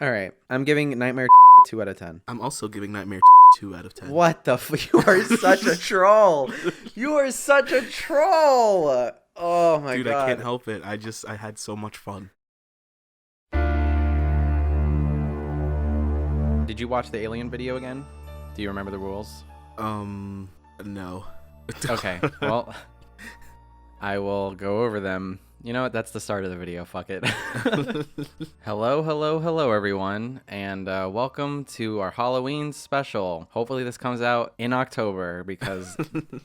All right. I'm giving Nightmare 2 out of 10. I'm also giving Nightmare 2 out of 10. What the You are such a troll. You are such a troll. Oh my Dude, god. I can't help it. I had so much fun. Did you watch the Alien video again? Do you remember the rules? No. Okay. Well, I will go over them. You know what? That's the start of the video. Fuck it. Hello, everyone, and welcome to our Halloween special. Hopefully this comes out in October because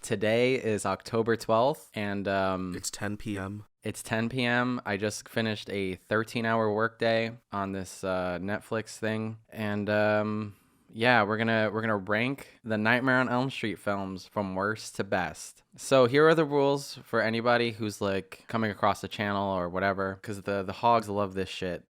today is October 12th, and It's 10 p.m. It's 10 p.m. I just finished a 13-hour workday on this Netflix thing, and yeah, we're gonna rank the Nightmare on Elm Street films from worst to best. So here are the rules for anybody who's like coming across the channel or whatever, because the hogs love this shit.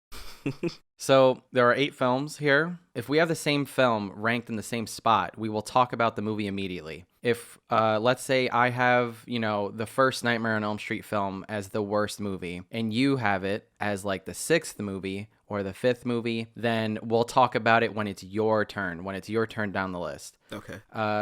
So there are 8 films here. If we have the same film ranked in the same spot, we will talk about the movie immediately. If let's say I have, the first Nightmare on Elm Street film as the worst movie, and you have it as like the 6th movie or the 5th movie, then we'll talk about it when it's your turn down the list. Okay.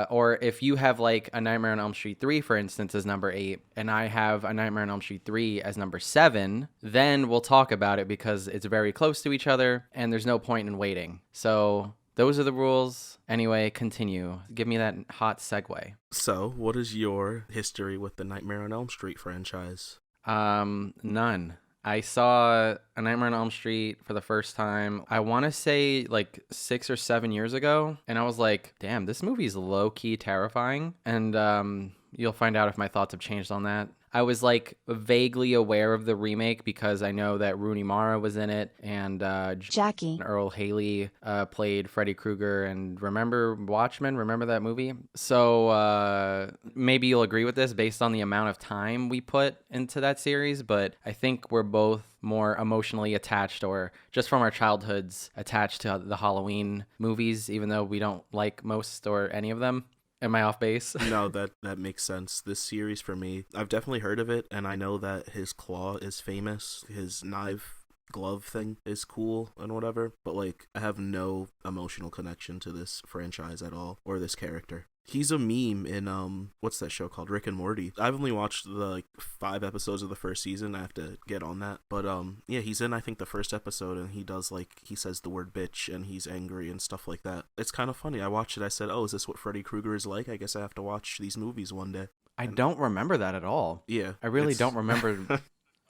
Or if you have like a Nightmare on Elm Street 3, for instance, as number 8, and I have a Nightmare on Elm Street 3 as number 7, then we'll talk about it because it's very close to each other and there's no point in waiting. So those are the rules. Anyway, continue. Give me that hot segue. So, what is your history with the Nightmare on Elm Street franchise? None. I saw A Nightmare on Elm Street for the first time, I want to say like 6 or 7 years ago. And I was like, damn, this movie's low-key terrifying. And you'll find out if my thoughts have changed on that. I was like vaguely aware of the remake because I know that Rooney Mara was in it, and Jackie Earl Haley played Freddy Krueger. And remember Watchmen? Remember that movie? So maybe you'll agree with this based on the amount of time we put into that series, but I think we're both more emotionally attached, or just from our childhoods attached to the Halloween movies, even though we don't like most or any of them. Am I off base? No, that makes sense. This series for me, I've definitely heard of it, and I know that his claw is famous. His knife glove thing is cool and whatever, but like I have no emotional connection to this franchise at all, or this character. He's a meme in what's that show called? Rick and Morty. I've only watched the 5 episodes of the first season. I have to get on that. But yeah, he's in I think the first episode, and he says the word bitch and he's angry and stuff like that. It's kind of funny. I watched it. I said, "Oh, is this what Freddy Krueger is like? I guess I have to watch these movies one day." I don't remember that at all. Yeah. I really don't remember.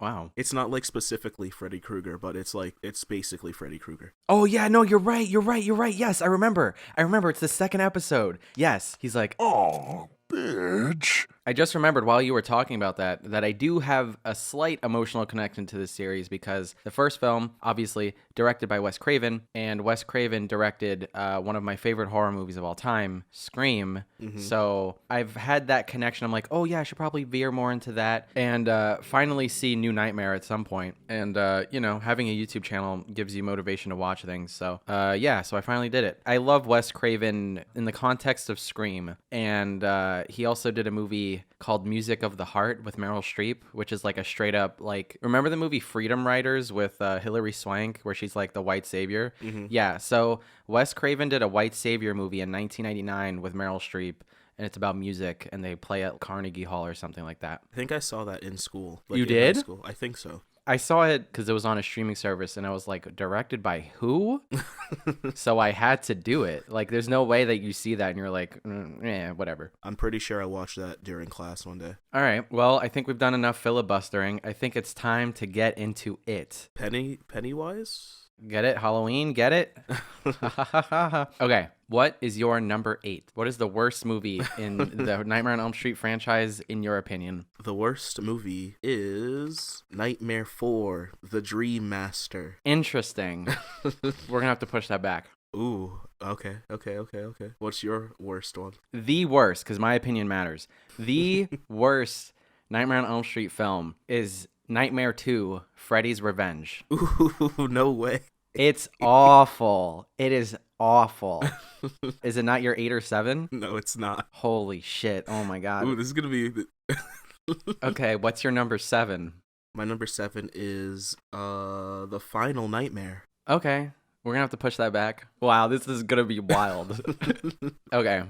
Wow. It's not like specifically Freddy Krueger, but it's basically Freddy Krueger. Oh yeah, no, you're right. Yes, I remember. It's the 2nd episode. Yes, he's like, Oh, bitch. I just remembered while you were talking about that I do have a slight emotional connection to this series because the first film, obviously, directed by Wes Craven, and Wes Craven directed one of my favorite horror movies of all time, Scream. Mm-hmm. So I've had that connection. I'm like, oh yeah, I should probably veer more into that and finally see New Nightmare at some point. And, having a YouTube channel gives you motivation to watch things. So yeah, so I finally did it. I love Wes Craven in the context of Scream. And he also did a movie called Music of the Heart with Meryl Streep, which is like a straight up, like, remember the movie Freedom Writers with Hilary Swank where she's like the white savior? Mm-hmm. Yeah, so Wes Craven did a white savior movie in 1999 with Meryl Streep, and it's about music, and they play at Carnegie Hall or something like that. I think I saw that in school. You did? High school. I think so. I saw it because it was on a streaming service, and I was like, directed by who? So I had to do it. Like, there's no way that you see that and you're like, whatever. I'm pretty sure I watched that during class one day. All right. Well, I think we've done enough filibustering. I think it's time to get into it. Pennywise? Get it? Halloween? Get it? Okay. What is your number 8? What is the worst movie in the Nightmare on Elm Street franchise, in your opinion? The worst movie is Nightmare 4, The Dream Master. Interesting. We're going to have to push that back. Ooh, okay. What's your worst one? The worst, because my opinion matters. The worst Nightmare on Elm Street film is Nightmare 2, Freddy's Revenge. Ooh, no way. It's awful. It is awful. Is it not your 8 or 7? No, it's not. Holy shit. Oh my god. Ooh, this is gonna be... Okay, what's your number 7? My number 7 is The Final Nightmare. Okay. We're gonna have to push that back. Wow, this is gonna be wild. Okay.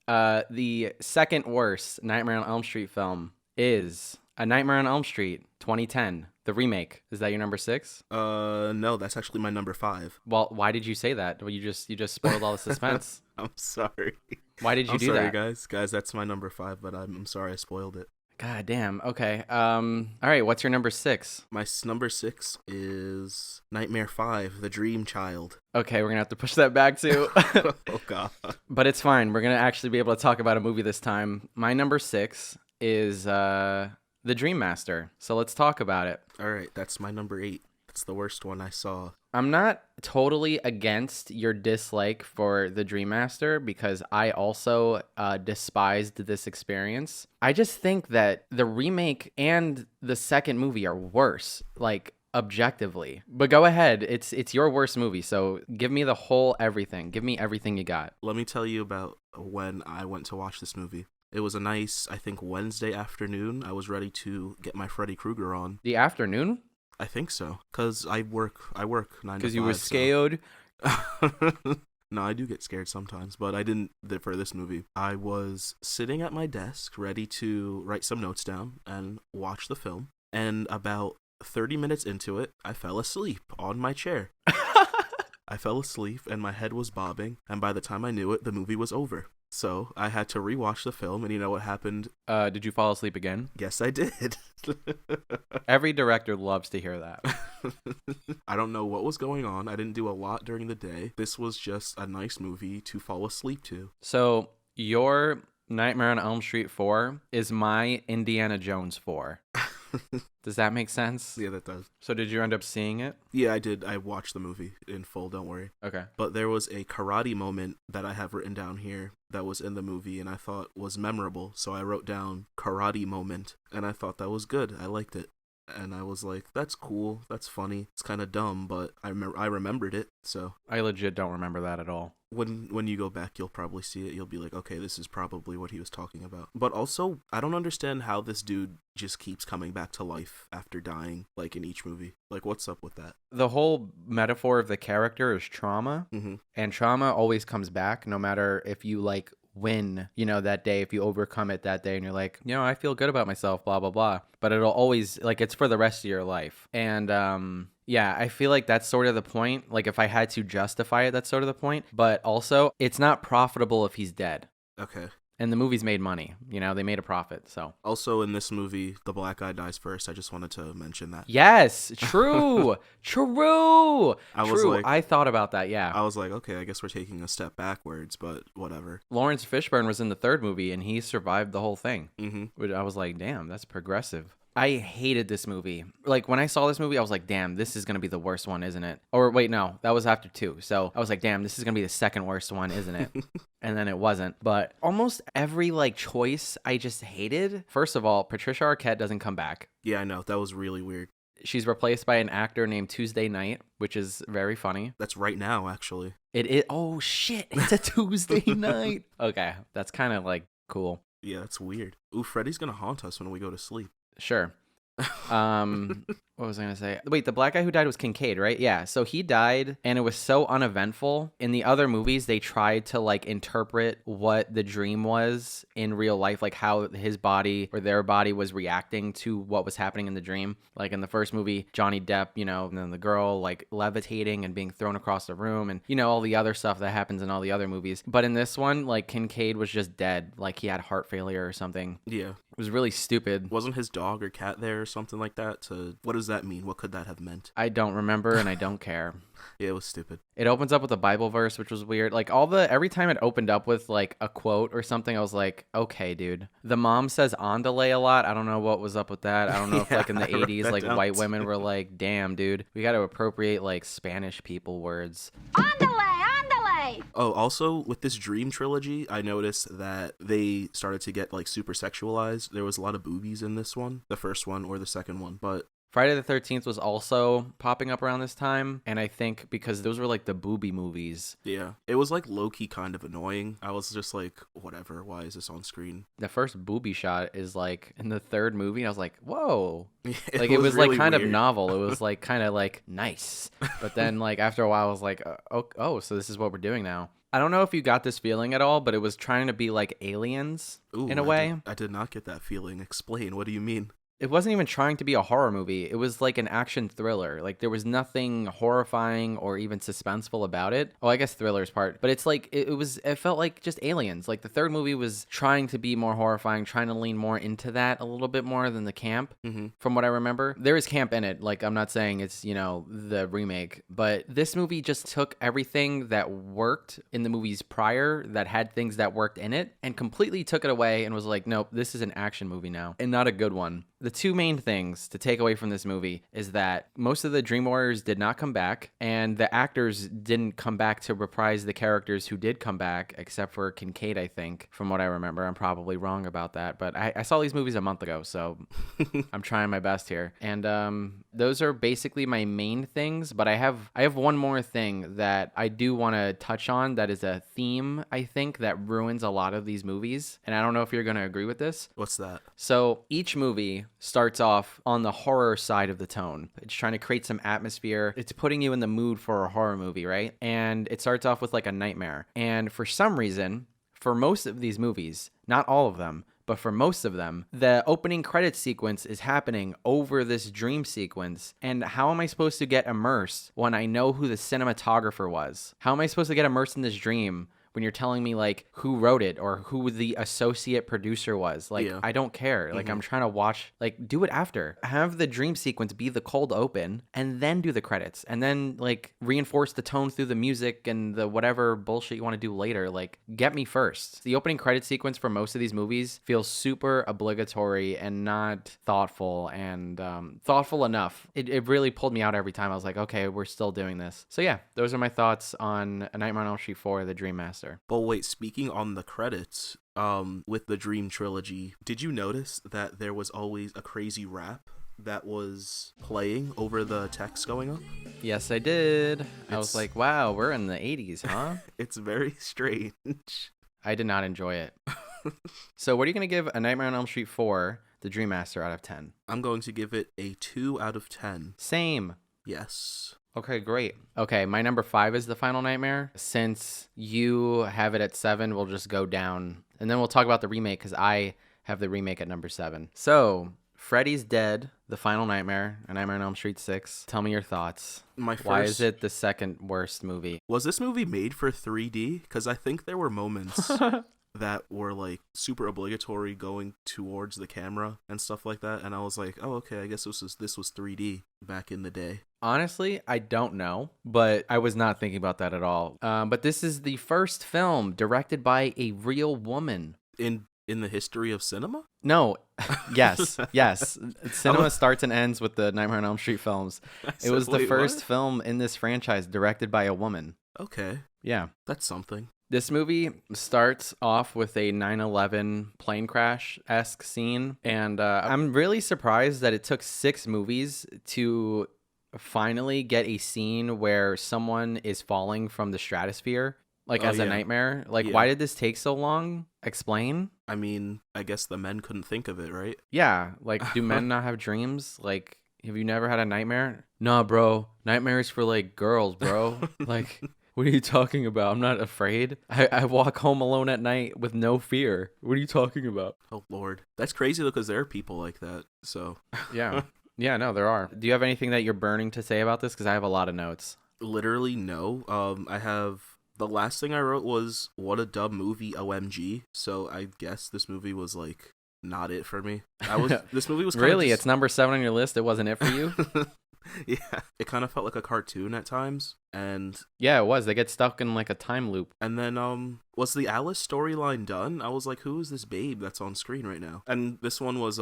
The second worst Nightmare on Elm Street film is A Nightmare on Elm Street 2010, the remake. Is that your number 6? No, that's actually my number 5. Well, why did you say that? Well, you just spoiled all the suspense. I'm sorry. Why did you I'm do sorry, that? guys, that's my number 5, but I'm sorry I spoiled it. God damn. Okay. All right. What's your number 6? My number 6 is Nightmare 5, The Dream Child. Okay, we're gonna have to push that back too. Oh god. But it's fine. We're gonna actually be able to talk about a movie this time. My number 6 is The Dream Master. So let's talk about it. All right, that's my number 8. That's the worst one I saw. I'm not totally against your dislike for The Dream Master because I also despised this experience. I just think that the remake and the second movie are worse, like objectively. But go ahead, it's your worst movie, so give me the whole everything. Give me everything you got. Let me tell you about when I went to watch this movie. It was a nice, I think, Wednesday afternoon. I was ready to get my Freddy Krueger on. The afternoon? I think so, because I work 9 to 5. Because you were scared? So. No, I do get scared sometimes, but I didn't for this movie. I was sitting at my desk, ready to write some notes down and watch the film, and about 30 minutes into it, I fell asleep on my chair. I fell asleep, and my head was bobbing, and by the time I knew it, the movie was over. So I had to rewatch the film, and you know what happened? Did you fall asleep again? Yes, I did. Every director loves to hear that. I don't know what was going on. I didn't do a lot during the day. This was just a nice movie to fall asleep to. So your Nightmare on Elm Street 4 is my Indiana Jones 4. Does that make sense? Yeah, that does. So did you end up seeing it? Yeah, I did. I watched the movie in full, don't worry. Okay. But there was a karate moment that I have written down here that was in the movie and I thought was memorable. So I wrote down karate moment and I thought that was good. I liked it. And I was like, that's cool. That's funny. It's kind of dumb, but I remembered it. So I legit don't remember that at all. when you go back, you'll probably see it. You'll be like, okay, this is probably what he was talking about. But also, I don't understand how this dude just keeps coming back to life after dying, like in each movie. Like, what's up with that? The whole metaphor of the character is trauma, and trauma always comes back no matter if you like win, that day, if you overcome it that day and you're like, I feel good about myself, blah, blah, blah. But it'll always, like, it's for the rest of your life. And, yeah, I feel like that's sort of the point. Like, if I had to justify it, that's sort of the point. But also, it's not profitable if he's dead. Okay. And the movie's made money. They made a profit, so. Also, in this movie, the black guy dies first. I just wanted to mention that. Yes, true. True. True. I thought about that, yeah. I was like, okay, I guess we're taking a step backwards, but whatever. Lawrence Fishburne was in the third movie, and he survived the whole thing. Mm-hmm. Which I was like, damn, that's progressive. I hated this movie. Like, when I saw this movie, I was like, damn, this is going to be the worst one, isn't it? Or wait, no, that was after 2. So I was like, damn, this is going to be the second worst one, isn't it? And then it wasn't. But almost every, choice I just hated. First of all, Patricia Arquette doesn't come back. Yeah, I know. That was really weird. She's replaced by an actor named Tuesday Night, which is very funny. That's right now, actually. It is. Oh, shit. It's a Tuesday night. Okay. That's kind of, cool. Yeah, that's weird. Ooh, Freddy's going to haunt us when we go to sleep. Sure. What was I gonna say? Wait, the black guy who died was Kincaid, right? Yeah. So he died, and it was so uneventful. In the other movies, they tried to interpret what the dream was in real life, like how his body or their body was reacting to what was happening in the dream. Like in the first movie, Johnny Depp, and then the girl levitating and being thrown across the room, and all the other stuff that happens in all the other movies. But in this one, Kincaid was just dead, like he had heart failure or something. Yeah. It was really stupid. Wasn't his dog or cat there or something like that? What does that mean? What could that have meant? I don't remember and I don't care. Yeah, it was stupid. It opens up with a Bible verse, which was weird. Every time it opened up with a quote or something, I was like, okay, dude. The mom says "andale" a lot. I don't know what was up with that. I don't know if in the 80s, white women were like, damn, dude, we got to appropriate Spanish people words. Andale. Oh, also with this Dream trilogy, I noticed that they started to get super sexualized. There was a lot of boobies in this one, the first one or the second one, but Friday the 13th was also popping up around this time, and I think because those were like the booby movies. Yeah. It was like low-key kind of annoying. I was just like, whatever, why is this on screen? The first booby shot is like in the third movie, and I was like, whoa. It Like it was like really kind of weird. novel. It was like kind of like nice. But then like after a while I was like, oh, so this is what we're doing now. I don't know if you got this feeling at all, but it was trying to be like Aliens Ooh, in a way. I did not get that feeling. Explain. What do you mean? It wasn't even trying to be a horror movie. It was like an action thriller. Like there was nothing horrifying or even suspenseful about it. Oh, I guess thriller's part, but it's like it felt like just aliens. Like the third movie was trying to be more horrifying, trying to lean more into that a little bit more than the camp. From what I remember, there is camp in it. Like I'm not saying it's, you know, the remake, but this movie just took everything that worked in the movies prior that had things that worked in it and completely took it away and was like, nope, this is an action movie now and not a good one. The two main things to take away from this movie is that most of the Dream Warriors did not come back, and the actors didn't come back to reprise the characters who did come back, except for Kincaid, I think, from what I remember. I'm probably wrong about that, but I saw these movies a month ago, so I'm trying my best here. And those are basically my main things, but I have one more thing that I do want to touch on that is a theme, I think, that ruins a lot of these movies, and I don't know if you're going to agree with this. What's that? So each movie starts off on the horror side of the tone. It's trying to create some atmosphere. It's putting you in the mood for a horror movie, right? And it starts off with like a nightmare. And for some reason, for most of these movies, not all of them, but for most of them, the opening credits sequence is happening over this dream sequence. And how am I supposed to get immersed when I know who the cinematographer was? How am I supposed to get immersed in this dream when you're telling me like who wrote it or who the associate producer was? Like, Yeah. I don't care. Like, I'm trying to watch, like, do it after. Have the dream sequence be the cold open and then do the credits and then like reinforce the tone through the music and the whatever bullshit you want to do later. Like, get me first. The opening credit sequence for most of these movies feels super obligatory and not thoughtful and thoughtful enough. It really pulled me out every time. I was like, okay, we're still doing this. So yeah, those are my thoughts on A Nightmare on Elm Street 4, The Dream Master. But wait, speaking on the credits, with the Dream trilogy, did you notice that there was always a crazy rap that was playing over the text going on? Yes, I did. I was It's- like, wow, we're in the 80s, huh? It's very strange. I did not enjoy it. So what are you going to give A Nightmare on Elm Street 4, The Dream Master, out of 10? I'm going to give it a 2 out of 10. Same. Yes. Okay, great. Okay, my number 5 is The Final Nightmare. Since you have it at 7, we'll just go down. And then we'll talk about the remake because I have the remake at number 7. So, Freddy's Dead, The Final Nightmare, A Nightmare on Elm Street 6. Tell me your thoughts. Why is it the second worst movie? Was this movie made for 3D? Because I think there were moments that were like super obligatory going towards the camera and stuff like that, and I was like, oh, okay, I guess this was 3D back in the day. Honestly, I don't know, but I was not thinking about that at all. But this is the first film directed by a real woman. In the history of cinema? No, yes. Cinema was- starts and ends with the Nightmare on Elm Street films. It was the Wait, first what? film in this franchise directed by a woman. Okay, Yeah. that's something. This movie starts off with a 9/11 plane crash-esque scene, and I'm really surprised that it took 6 movies to finally get a scene where someone is falling from the stratosphere, like Oh, as a yeah. nightmare. Like, Yeah. why did this take so long? Explain? I mean, I guess the men couldn't think of it, right? Yeah, like, do men not have dreams? Like, have you never had a nightmare? Nah, bro. Nightmares for, like, girls, bro. Like, what are you talking about? I'm not afraid. I walk home alone at night with no fear. What are you talking about? Oh Lord, that's crazy though, because there are people like that. So Yeah. Yeah, no, there are. Do you have anything that you're burning to say about this? Because I have a lot of notes. literally no. I have the last thing I wrote was what a dumb movie, OMG. So I guess this movie was like not it for me. This movie was kinda Really? just- It's number 7 on your list? It wasn't it for you? Yeah, it kind of felt like a cartoon at times, and Yeah, it was. They get stuck in like a time loop. then was the Alice storyline done? I was like, who is this babe that's on screen right now? And this one was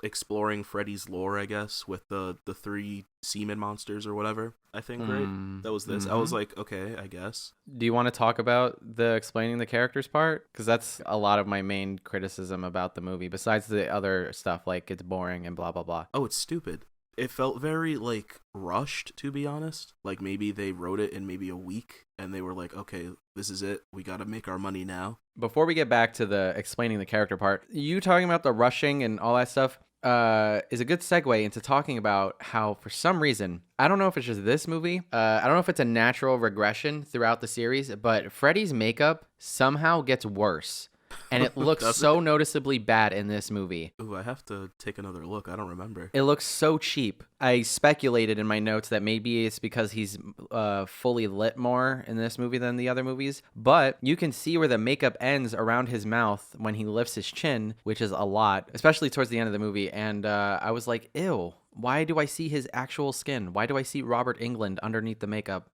exploring Freddy's lore, I guess, with the 3 semen monsters or whatever. I think right. That was this. I was like, okay, I guess. Do you want to talk about the explaining the characters part? Because that's a lot of my main criticism about the movie, besides the other stuff, like it's boring and blah, blah, blah. Oh, it's stupid. It felt very, like, rushed, to be honest. Like, maybe they wrote it in maybe a week, and they were like, okay, this is it. We gotta make our money now. Before we get back to the explaining the character part, you talking about the rushing and all that stuff is a good segue into talking about how, for some reason, I don't know if it's just this movie, I don't know if it's a natural regression throughout the series, but Freddy's makeup somehow gets worse. And it looks Does so noticeably bad in this movie. Ooh, I have to take another look. I don't remember. It looks so cheap. I speculated in my notes that maybe it's because he's fully lit more in this movie than the other movies. But you can see where the makeup ends around his mouth when he lifts his chin, which is a lot, especially towards the end of the movie. And I was like, ew, why do I see his actual skin? Why do I see Robert Englund underneath the makeup?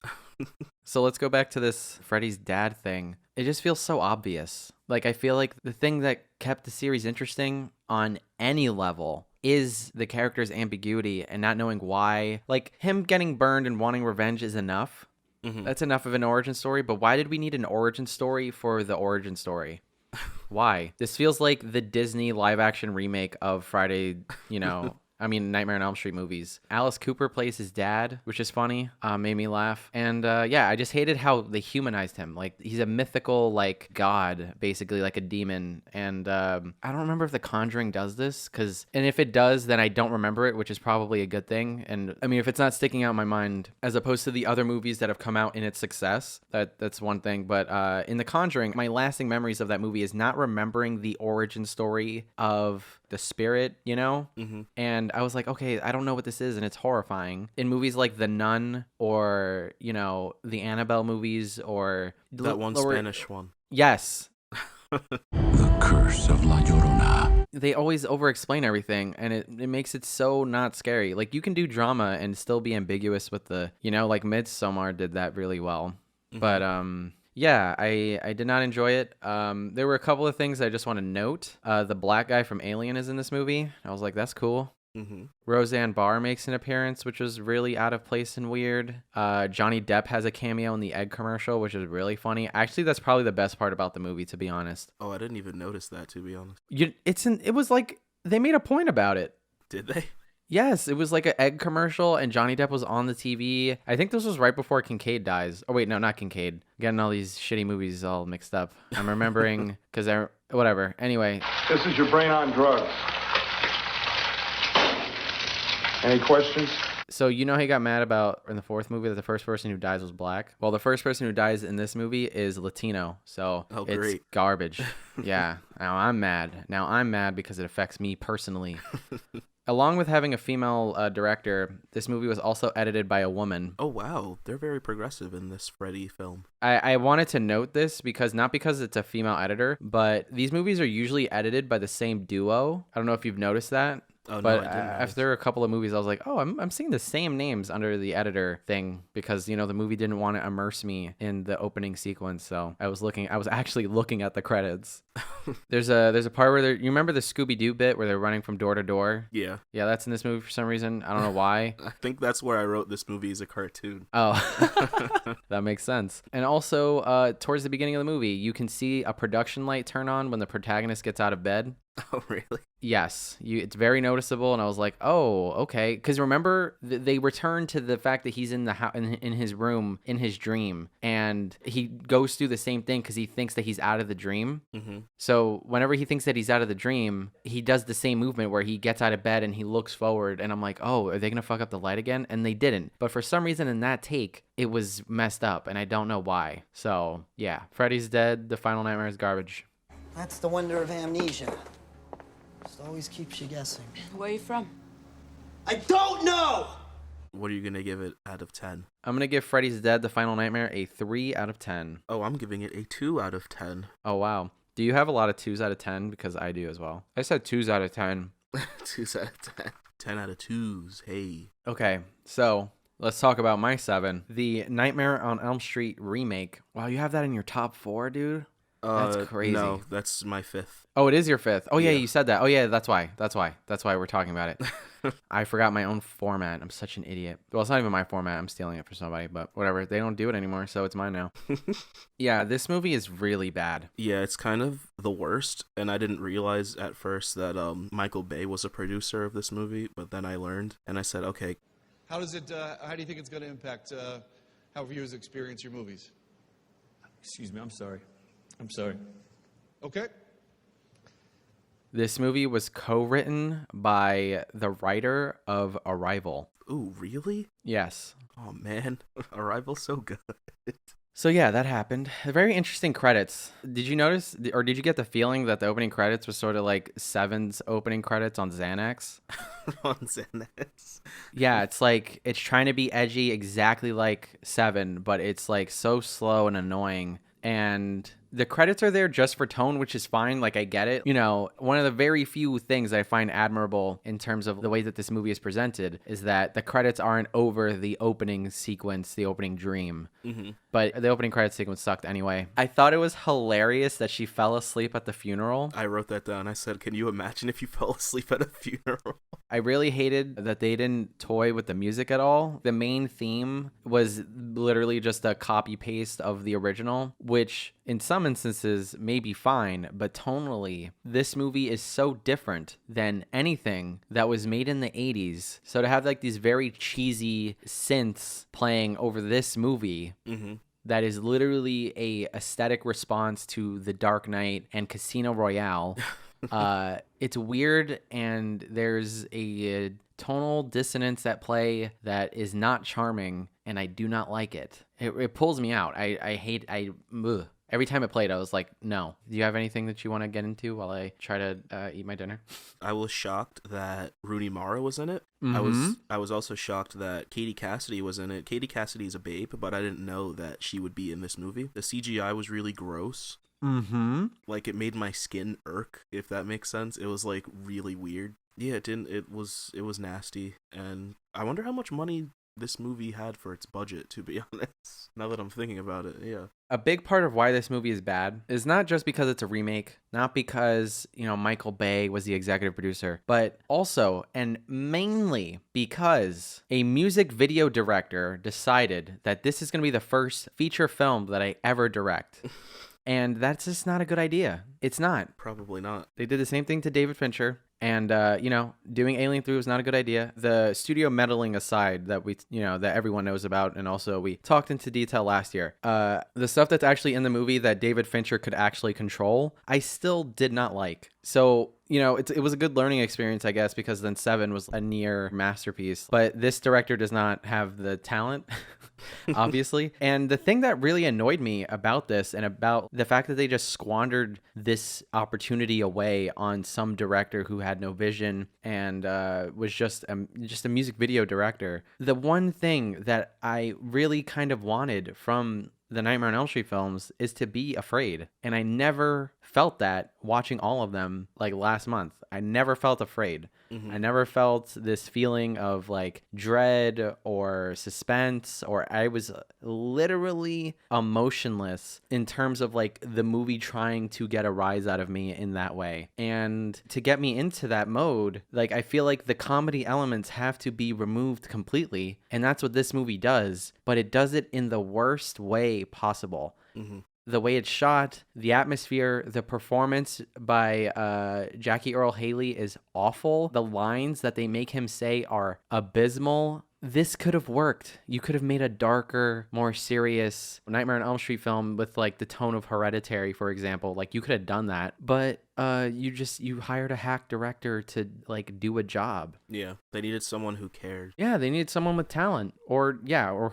So let's go back to this Freddy's dad thing. It just feels so obvious. Like, I feel like the thing that kept the series interesting on any level is the character's ambiguity and not knowing why. Like, him getting burned and wanting revenge is enough. Mm-hmm. That's enough of an origin story. But why did we need an origin story for the origin story? Why? This feels like the Disney live action remake of Friday, Nightmare on Elm Street movies. Alice Cooper plays his dad, which is funny. Made me laugh. And I just hated how they humanized him. Like, he's a mythical, like, god, basically, like a demon. And I don't remember if The Conjuring does this. And if it does, then I don't remember it, which is probably a good thing. And I mean, if it's not sticking out in my mind, as opposed to the other movies that have come out in its success, that's one thing. But in The Conjuring, my lasting memories of that movie is not remembering the origin story of the spirit, Mm-hmm. And I was like, okay, I don't know what this is, and it's horrifying. In movies like The Nun or, the Annabelle movies or... That one Spanish one. Yes. The Curse of La Llorona. They always over-explain everything, and it makes it so not scary. Like, you can do drama and still be ambiguous with the, like Midsommar did that really well. Mm-hmm. But, yeah, I did not enjoy it. There were a couple of things I just want to note. The black guy from Alien is in this movie. I was like, that's cool. Mm-hmm. Roseanne Barr makes an appearance, which was really out of place and weird. Johnny Depp has a cameo in the egg commercial, which is really funny. Actually, that's probably the best part about the movie, to be honest. Oh, I didn't even notice that, to be honest. It was like they made a point about it. Did they? Yes, it was like an egg commercial, and Johnny Depp was on the TV. I think this was right before Kincaid dies. Oh, wait, no, not Kincaid. Getting all these shitty movies all mixed up. I'm remembering, whatever. Anyway. This is your brain on drugs. Any questions? So he got mad about in the fourth movie that the first person who dies was black? Well, the first person who dies in this movie is Latino, so it's great. Garbage. Yeah, now I'm mad because it affects me personally. Along with having a female director, this movie was also edited by a woman. Oh, wow. They're very progressive in this Freddy film. I wanted to note this not because it's a female editor, but these movies are usually edited by the same duo. I don't know if you've noticed that. Oh, but no, I didn't after a couple of movies, I was like, oh, I'm seeing the same names under the editor thing because, the movie didn't want to immerse me in the opening sequence. So I was actually looking at the credits. There's a part where you remember the Scooby-Doo bit where they're running from door to door? Yeah. Yeah, that's in this movie for some reason. I don't know why. I think that's where I wrote this movie is a cartoon. Oh, that makes sense. And also, towards the beginning of the movie, you can see a production light turn on when the protagonist gets out of bed. Oh, really? Yes, it's very noticeable, and I was like, "Oh, okay." Because remember, they return to the fact that he's in the in his room in his dream, and he goes through the same thing because he thinks that he's out of the dream. Mm-hmm. So whenever he thinks that he's out of the dream, he does the same movement where he gets out of bed and he looks forward, and I'm like, "Oh, are they gonna fuck up the light again?" And they didn't. But for some reason, in that take, it was messed up, and I don't know why. So yeah, Freddy's dead. The Final Nightmare is garbage. That's the wonder of amnesia. Just always keeps you guessing. Where are you from? I don't know! What are you going to give it out of 10? I'm going to give Freddy's Dead, The Final Nightmare a 3 out of 10. Oh, I'm giving it a 2 out of 10. Oh, wow. Do you have a lot of 2s out of 10? Because I do as well. I said 2s out of 10. 2s out of 10. 10 out of 2s. Hey. Okay, so let's talk about my 7. The Nightmare on Elm Street remake. Wow, you have that in your top 4, dude? That's crazy. No, that's my 5th. Oh, it is your 5th. Oh, yeah, Yeah. you said that. Oh, yeah, that's why. That's why we're talking about it. I forgot my own format. I'm such an idiot. Well, it's not even my format. I'm stealing it for somebody, but whatever. They don't do it anymore, so it's mine now. Yeah, this movie is really bad. Yeah, it's kind of the worst, and I didn't realize at first that Michael Bay was a producer of this movie, but then I learned, and I said, okay. How do you think it's going to impact how viewers experience your movies? Excuse me, I'm sorry. I'm sorry. Okay. This movie was co-written by the writer of Arrival. Ooh, really? Yes. Oh, man. Arrival's so good. So yeah, that happened. Very interesting credits. Did you notice, or did you get the feeling that the opening credits was sort of like Seven's opening credits on Xanax? On Xanax. Yeah, it's like, it's trying to be edgy exactly like Seven, but it's like so slow and annoying. And the credits are there just for tone, which is fine. Like, I get it. You know, one of the very few things I find admirable in terms of the way that this movie is presented is that the credits aren't over the opening sequence, the opening dream. Mm-hmm. But the opening credit sequence sucked anyway. I thought it was hilarious that she fell asleep at the funeral. I wrote that down. I said, can you imagine if you fell asleep at a funeral? I really hated that they didn't toy with the music at all. The main theme was literally just a copy paste of the original, which in some instances may be fine, but tonally, this movie is so different than anything that was made in the 80s. So to have like these very cheesy synths playing over this movie, that is literally a aesthetic response to The Dark Knight and Casino Royale. It's weird, and there's a tonal dissonance at play that is not charming, and I do not like it. It pulls me out. Ugh. Every time it played, I was like, no. Do you have anything that you want to get into while I try to eat my dinner? I was shocked that Rooney Mara was in it. Mm-hmm. I was also shocked that Katie Cassidy was in it. Katie Cassidy's a babe, but I didn't know that she would be in this movie. The CGI was really gross. Mm-hmm. Like, it made my skin irk, if that makes sense. It was like really weird. Yeah, it didn't. It was nasty, and I wonder how much money this movie had for its budget, to be honest. Now that I'm thinking about it, yeah. A big part of why this movie is bad is not just because it's a remake, not because, you know, Michael Bay was the executive producer, but also and mainly because a music video director decided that this is going to be the first feature film that I ever direct. And that's just not a good idea. It's not. Probably not. They did the same thing to David Fincher. And, you know, doing Alien 3 was not a good idea. The studio meddling aside that that everyone knows about, and also we talked into detail last year, the stuff that's actually in the movie that David Fincher could actually control, I still did not like. So, you know, it was a good learning experience, I guess, because then Seven was a near masterpiece. But this director does not have the talent, obviously. And the thing that really annoyed me about this, and about the fact that they just squandered this opportunity away on some director who had no vision and was just a music video director. The one thing that I really kind of wanted from the Nightmare on Elm Street films is to be afraid. And I never felt that watching all of them like last month. I never felt afraid. Mm-hmm. I never felt this feeling of like dread or suspense, or I was literally emotionless in terms of like the movie trying to get a rise out of me in that way. And to get me into that mode, like I feel like the comedy elements have to be removed completely. And that's what this movie does, but it does it in the worst way possible. Mm-hmm. The way it's shot, the atmosphere, the performance by Jackie Earle Haley is awful. The lines that they make him say are abysmal. This could have worked. You could have made a darker, more serious Nightmare on Elm Street film with like the tone of Hereditary, for example. Like you could have done that, but you hired a hack director to like do a job. Yeah, they needed someone who cared. Yeah, they needed someone with talent, or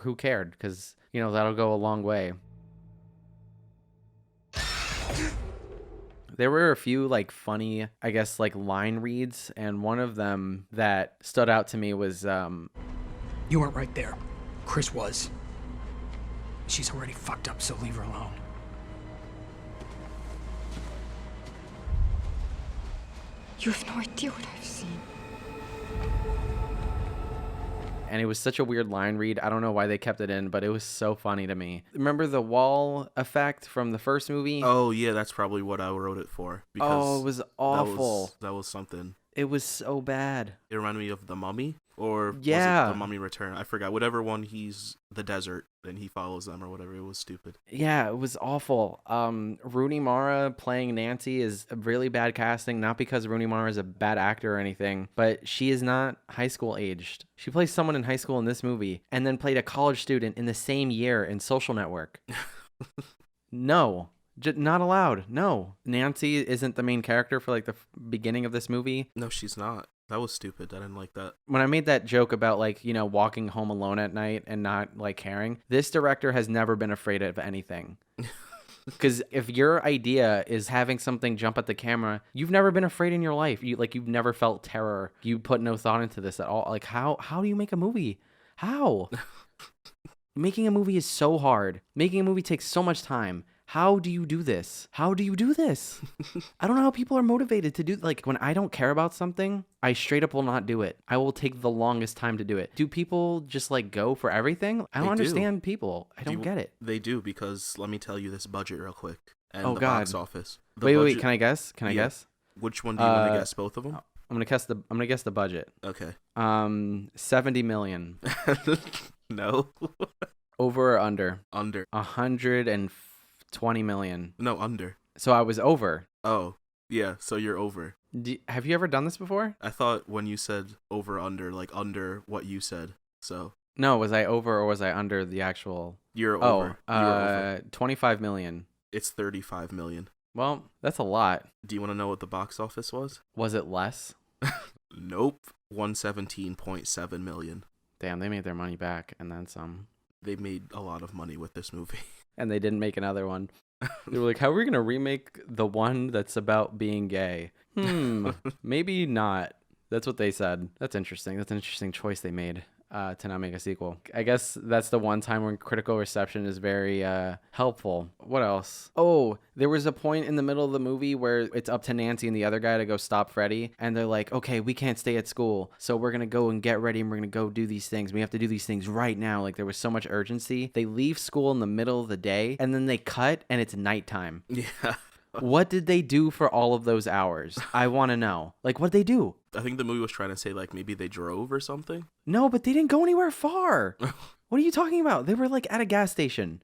who cared, because you know that'll go a long way. There were a few like funny, I guess, like line reads, and one of them that stood out to me was You weren't right there. Chris was. She's already fucked up, so leave her alone. You have no idea what I've seen. And it was such a weird line read. I don't know why they kept it in, but it was so funny to me. Remember the wall effect from the first movie? Oh, yeah, that's probably what I wrote it for. Because it was awful. That was something. It was so bad. It reminded me of The Mummy, or was Yeah. it The Mummy Return? I forgot. Whatever one, he's the desert and he follows them or whatever. It was stupid. Yeah, it was awful. Rooney Mara playing Nancy is a really bad casting, not because Rooney Mara is a bad actor or anything, but she is not high school aged. She plays someone in high school in this movie and then played a college student in the same year in Social Network. No. Not allowed. No. Nancy isn't the main character for like the beginning of this movie. No, she's not. That was stupid. I didn't like that. When I made that joke about like, you know, walking home alone at night and not like caring, this director has never been afraid of anything. Because if your idea is having something jump at the camera, you've never been afraid in your life. You've never felt terror. You put no thought into this at all. Like how do you make a movie? How? Making a movie is so hard. Making a movie takes so much time. How do you do this? How do you do this? I don't know how people are motivated to do, like, when I don't care about something, I straight up will not do it. I will take the longest time to do it. Do people just like go for everything? I don't understand people. I don't get it. They do, because let me tell you this budget real quick. And Oh, the God. box office. Wait, can I guess? Can I guess? Which one do you want to guess? Both of them? I'm gonna guess the budget. Okay. 70 million. No. Over or under? Under. 120 million. No, under. So I was over. Oh, yeah, so you're over. Have you ever done this before? I thought when you said over, under, like under what you said, so. No, was I over or was I under the actual? You're over. Oh, You're over. 25 million. It's 35 million. Well, that's a lot. Do you want to know what the box office was? Was it less? Nope. 117.7 million. Damn, they made their money back and then some. They made a lot of money with this movie. And they didn't make another one. They were like, how are we going to remake the one that's about being gay? Maybe not. That's what they said. That's interesting. That's an interesting choice they made to not make a sequel. I guess that's the one time when critical reception is very helpful. What else? Oh, there was a point in the middle of the movie where it's up to Nancy and the other guy to go stop Freddy. And they're like, okay, we can't stay at school. So we're going to go and get ready and we're going to go do these things. We have to do these things right now. Like there was so much urgency. They leave school in the middle of the day and then they cut and it's nighttime. Yeah. What did they do for all of those hours? I want to know. Like, what'd they do? I think the movie was trying to say, like, maybe they drove or something. No, but they didn't go anywhere far. What are you talking about? They were, like, at a gas station.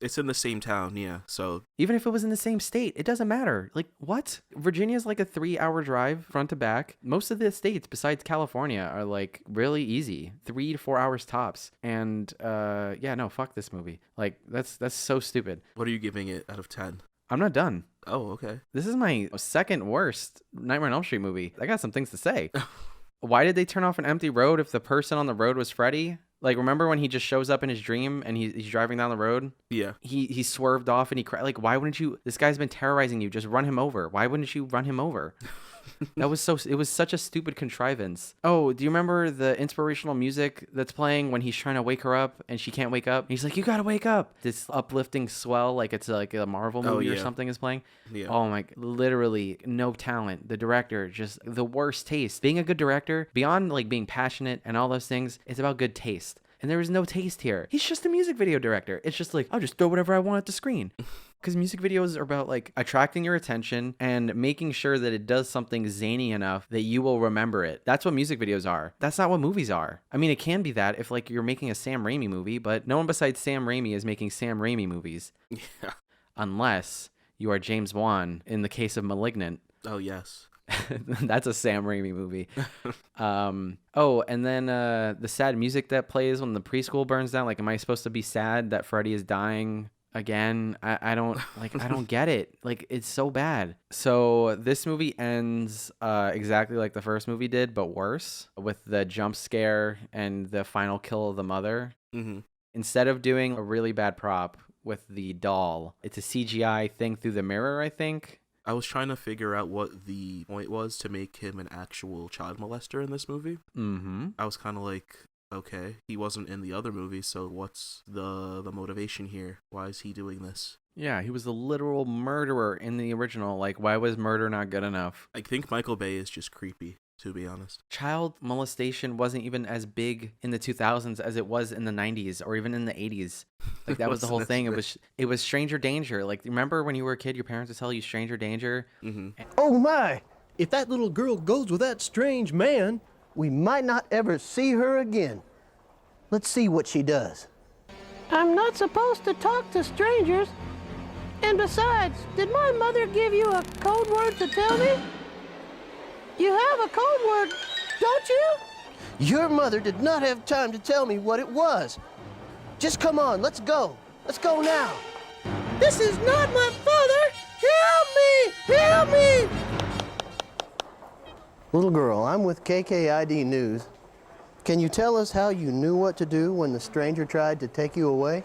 It's in the same town, yeah, so. Even if it was in the same state, it doesn't matter. Like, what? Virginia's like a 3-hour drive front to back. Most of the states besides California are, like, really easy. 3 to 4 hours tops. And, yeah, no, fuck this movie. Like, that's so stupid. What are you giving it out of 10? I'm not done. Oh, okay. This is my second worst Nightmare on Elm Street movie. I got some things to say. Why did they turn off an empty road if the person on the road was Freddy? Like, remember when he just shows up in his dream and he's driving down the road? Yeah. He swerved off and like, why wouldn't you? This guy's been terrorizing you. Just run him over. Why wouldn't you run him over? It was such a stupid contrivance. Oh, do you remember the inspirational music that's playing when he's trying to wake her up and she can't wake up? He's like, you gotta wake up. This uplifting swell, like it's like a Marvel movie or something is playing. Yeah. Oh my, literally no talent. The director, just the worst taste. Being a good director, beyond like being passionate and all those things, it's about good taste. And there was no taste here. He's just a music video director. It's just like, I'll just throw whatever I want at the screen. Because music videos are about like attracting your attention and making sure that it does something zany enough that you will remember it. That's what music videos are. That's not what movies are. I mean, it can be that if like you're making a Sam Raimi movie, but no one besides Sam Raimi is making Sam Raimi movies. Yeah. Unless you are James Wan in the case of Malignant. Oh, yes. That's a Sam Raimi movie. Oh, and then the sad music that plays when the preschool burns down. Like, am I supposed to be sad that Freddy is dying again? I don't get it. Like, it's so bad. So this movie ends exactly like the first movie did, but worse, with the jump scare and the final kill of the mother. Mm-hmm. Instead of doing a really bad prop with the doll, it's a CGI thing through the mirror, I think. I was trying to figure out what the point was to make him an actual child molester in this movie. Mm-hmm. I was kind of like, okay, he wasn't in the other movie, so what's the motivation here? Why is he doing this? Yeah, he was the literal murderer in the original. Like, why was murder not good enough? I think Michael Bay is just creepy, to be honest. Child molestation wasn't even as big in the 2000s as it was in the 90s or even in the 80s. Like, that was the whole thing. It was stranger danger. Like, remember when you were a kid, your parents would tell you stranger danger? Mm-hmm. Oh my! If that little girl goes with that strange man, We might not ever see her again. Let's see what she does. I'm not supposed to talk to strangers. And besides, did my mother give you a code word to tell me? You have a code word, don't you? Your mother did not have time to tell me what it was. Just come on, let's go. Let's go now. This is not my father! Help me! Help me! Little girl, I'm with KKID News. Can you tell us how you knew what to do when the stranger tried to take you away?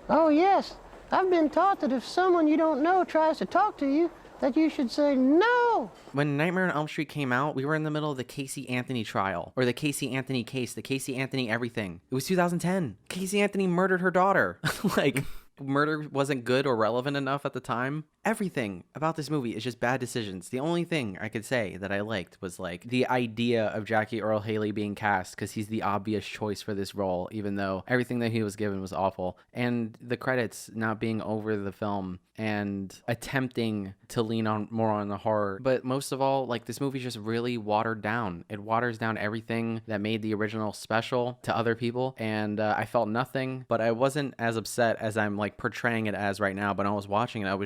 Oh, yes. I've been taught that if someone you don't know tries to talk to you, that you should say no. When Nightmare on Elm Street came out, we were in the middle of the Casey Anthony trial, or the Casey Anthony case, the Casey Anthony everything. It was 2010. Casey Anthony murdered her daughter. Like, murder wasn't good or relevant enough at the time. Everything about this movie is just bad decisions. The only thing I could say that I liked was like the idea of Jackie Earle Haley being cast because he's the obvious choice for this role, even though everything that he was given was awful. And the credits not being over the film and attempting to lean on more on the horror. But most of all, like, this movie's just really watered down. It waters down everything that made the original special to other people. And I felt nothing, but I wasn't as upset as I'm like portraying it as right now. But I was watching it, it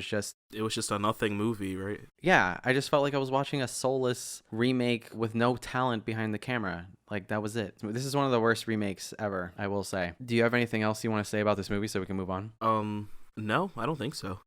was just a nothing movie, right? Yeah, I just felt like I was watching a soulless remake with no talent behind the camera. Like, that was it. This is one of the worst remakes ever, I will say. Do you have anything else you want to say about this movie so we can move on? No, I don't think so.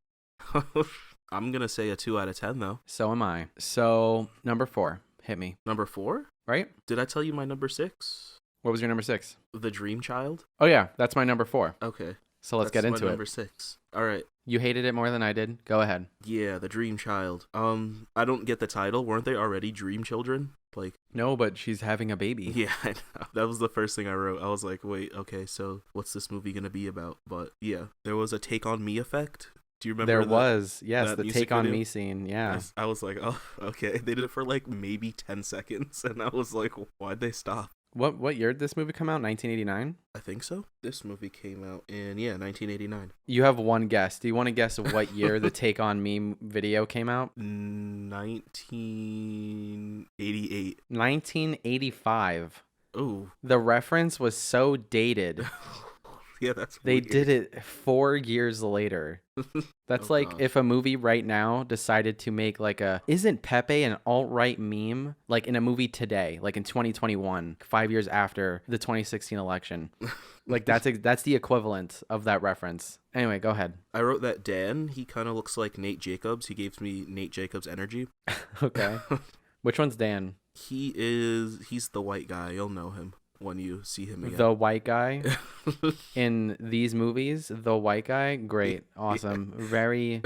I'm gonna say a 2 out of 10 though. So am I. So, number 4. Hit me. Number 4? Right? Did I tell you my number 6? What was your number 6? The Dream Child. Oh yeah, that's my number 4. Okay. So let's get into it. Number 6. All right. You hated it more than I did? Go ahead. Yeah, The Dream Child. I don't get the title. Weren't they already Dream Children? Like, no, but she's having a baby. Yeah, I know. That was the first thing I wrote. I was like, wait, okay, so what's this movie gonna be about? But yeah, there was a Take on Me effect. Do you remember? There was, yes, the Take on video? Me scene. Yeah. I was like, oh, okay. They did it for like maybe 10 seconds, and I was like, why'd they stop? What year did this movie come out? 1989? I think so. This movie came out in 1989. You have one guess. Do you want to guess what year the Take on Me video came out? 1988. 1985. Ooh. The reference was so dated. Yeah, that's weird. They did it 4 years later. That's like if a movie right now decided to make like isn't Pepe an alt-right meme like in a movie today, like in 2021, 5 years after the 2016 election. Like that's the equivalent of that reference. Anyway, go ahead. I wrote that Dan, he kind of looks like Nate Jacobs. He gives me Nate Jacobs energy. Okay. Which one's Dan? He's the white guy. You'll know him when you see him again. The white guy in these movies, the white guy, great, awesome, very,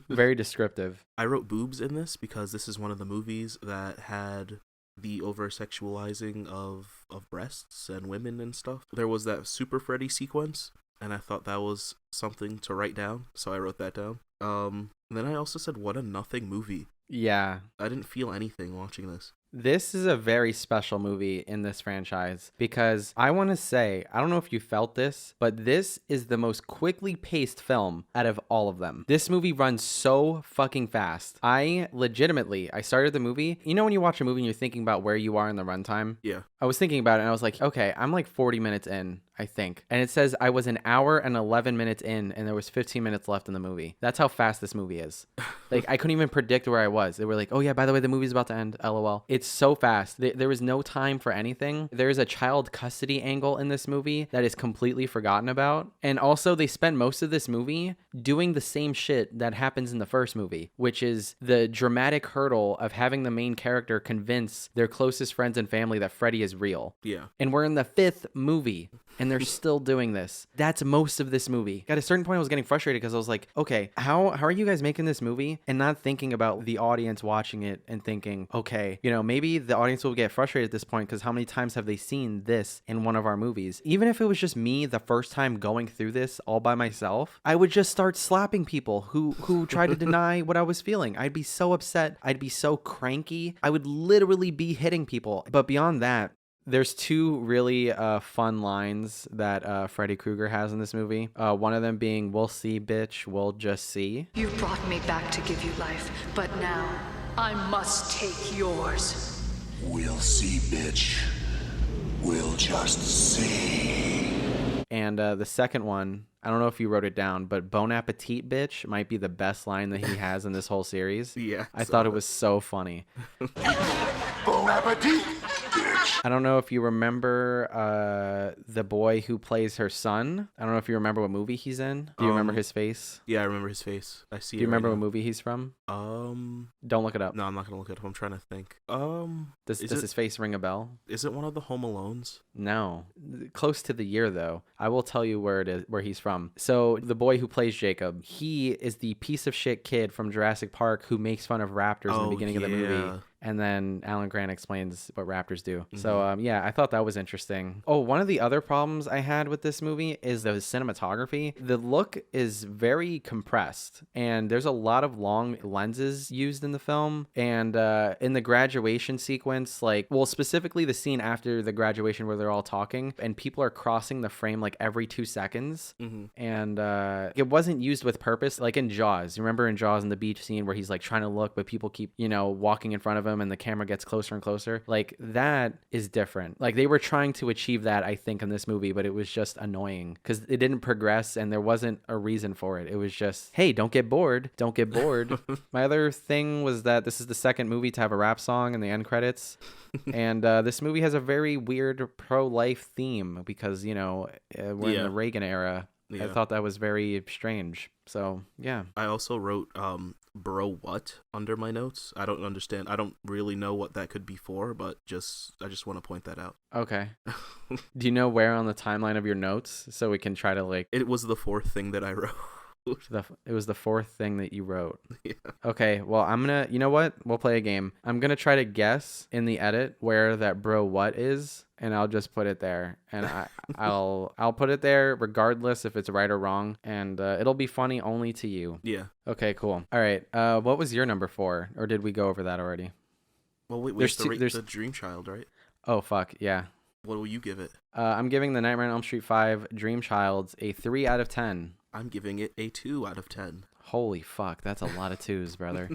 very descriptive. I wrote boobs in this because this is one of the movies that had the over-sexualizing of breasts and women and stuff. There was that Super Freddy sequence, and I thought that was something to write down, so I wrote that down. Then I also said, what a nothing movie. Yeah. I didn't feel anything watching this. This is a very special movie in this franchise because I want to say, I don't know if you felt this, but this is the most quickly paced film out of all of them. This movie runs so fucking fast. I started the movie. You know when you watch a movie and you're thinking about where you are in the runtime? Yeah. I was thinking about it and I was like, okay, I'm like 40 minutes in, I think. And it says I was an hour and 11 minutes in and there was 15 minutes left in the movie. That's how fast this movie is. Like, I couldn't even predict where I was. They were like, oh yeah, by the way, the movie's about to end, LOL. It's so fast. There was no time for anything. There is a child custody angle in this movie that is completely forgotten about. And also they spend most of this movie doing the same shit that happens in the first movie, which is the dramatic hurdle of having the main character convince their closest friends and family that Freddy is real. Yeah. And we're in the 5th movie and they're still doing this. That's most of this movie. At a certain point I was getting frustrated because I was like, okay, how are you guys making this movie and not thinking about the audience watching it and thinking, okay, you know, maybe the audience will get frustrated at this point because how many times have they seen this in one of our movies? Even if it was just me the first time going through this all by myself, I would just start slapping people who try to deny what I was feeling. I'd be so upset. I'd be so cranky. I would literally be hitting people. But beyond that, there's 2 really fun lines that Freddy Krueger has in this movie. One of them being, "We'll see, bitch. We'll just see." You brought me back to give you life, but now I must take yours. We'll see, bitch. We'll just see. And the second one, I don't know if you wrote it down, but Bon Appetit, bitch, might be the best line that he has in this whole series. Yeah. I thought it was so funny. Bon appetit, bitch. I don't know if you remember the boy who plays her son. I don't know if you remember what movie he's in. Do you remember his face? Yeah, I remember his face. I see. Do you it right remember now. what movie he's from? Don't look it up. No, I'm not gonna look it up. I'm trying to think. Does his face ring a bell? Is it one of the Home Alones? No. Close to the year though. I will tell you where it is, where he's from. So the boy who plays Jacob, he is the piece of shit kid from Jurassic Park who makes fun of raptors in the beginning of the movie. And then Alan Grant explains what raptors do. So, yeah, I thought that was interesting. Oh, one of the other problems I had with this movie is the cinematography. The look is very compressed, and there's a lot of long lenses used in the film. And in the graduation sequence, specifically the scene after the graduation where they're all talking, and people are crossing the frame like every 2 seconds. And it wasn't used with purpose. Like in Jaws. You remember in Jaws in the beach scene where he's like trying to look, but people keep, walking in front of him and the camera gets closer and closer. Like that is different. Like they were trying to achieve that, I think, in this movie, but it was just annoying because it didn't progress and there wasn't a reason for it. It was just, hey, don't get bored. Don't get bored. My other thing was that this is the second movie to have a rap song in the end credits. And this movie has a very weird pro-life theme because, we're in the Reagan era. Yeah. I thought that was very strange. So, yeah. I also wrote bro what under my notes. I don't understand. I don't really know what that could be for, but I just want to point that out. Okay. Do you know where on the timeline of your notes so we can try to It was the fourth thing that I wrote. It was the fourth thing that you wrote. Yeah. Okay, well, I'm gonna, you know what? We'll play a game. I'm gonna try to guess in the edit where that bro what is, and I'll just put it there. And I'll put it there regardless if it's right or wrong, and it'll be funny only to you. Yeah. Okay, cool. All right. What was your number 4, or did we go over that already? Well, wait, there's the Dream Child, right? Oh fuck yeah. What will you give it? I'm giving the Nightmare on Elm Street 5 Dream Childs a 3 out of 10. I'm giving it a 2 out of 10. Holy fuck, that's a lot of 2s, brother.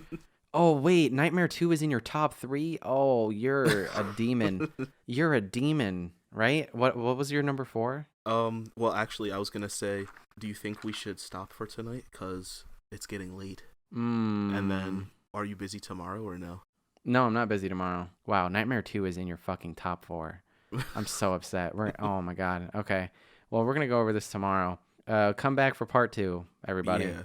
Oh, wait, Nightmare 2 is in your top 3? Oh, you're a demon. You're a demon, right? What was your number 4? Well, actually, I was going to say, do you think we should stop for tonight? Because it's getting late. And then, are you busy tomorrow or no? No, I'm not busy tomorrow. Wow, Nightmare 2 is in your fucking top 4. I'm so upset. Oh, my God. Okay. Well, we're going to go over this tomorrow. Come back for part 2, everybody. Yeah,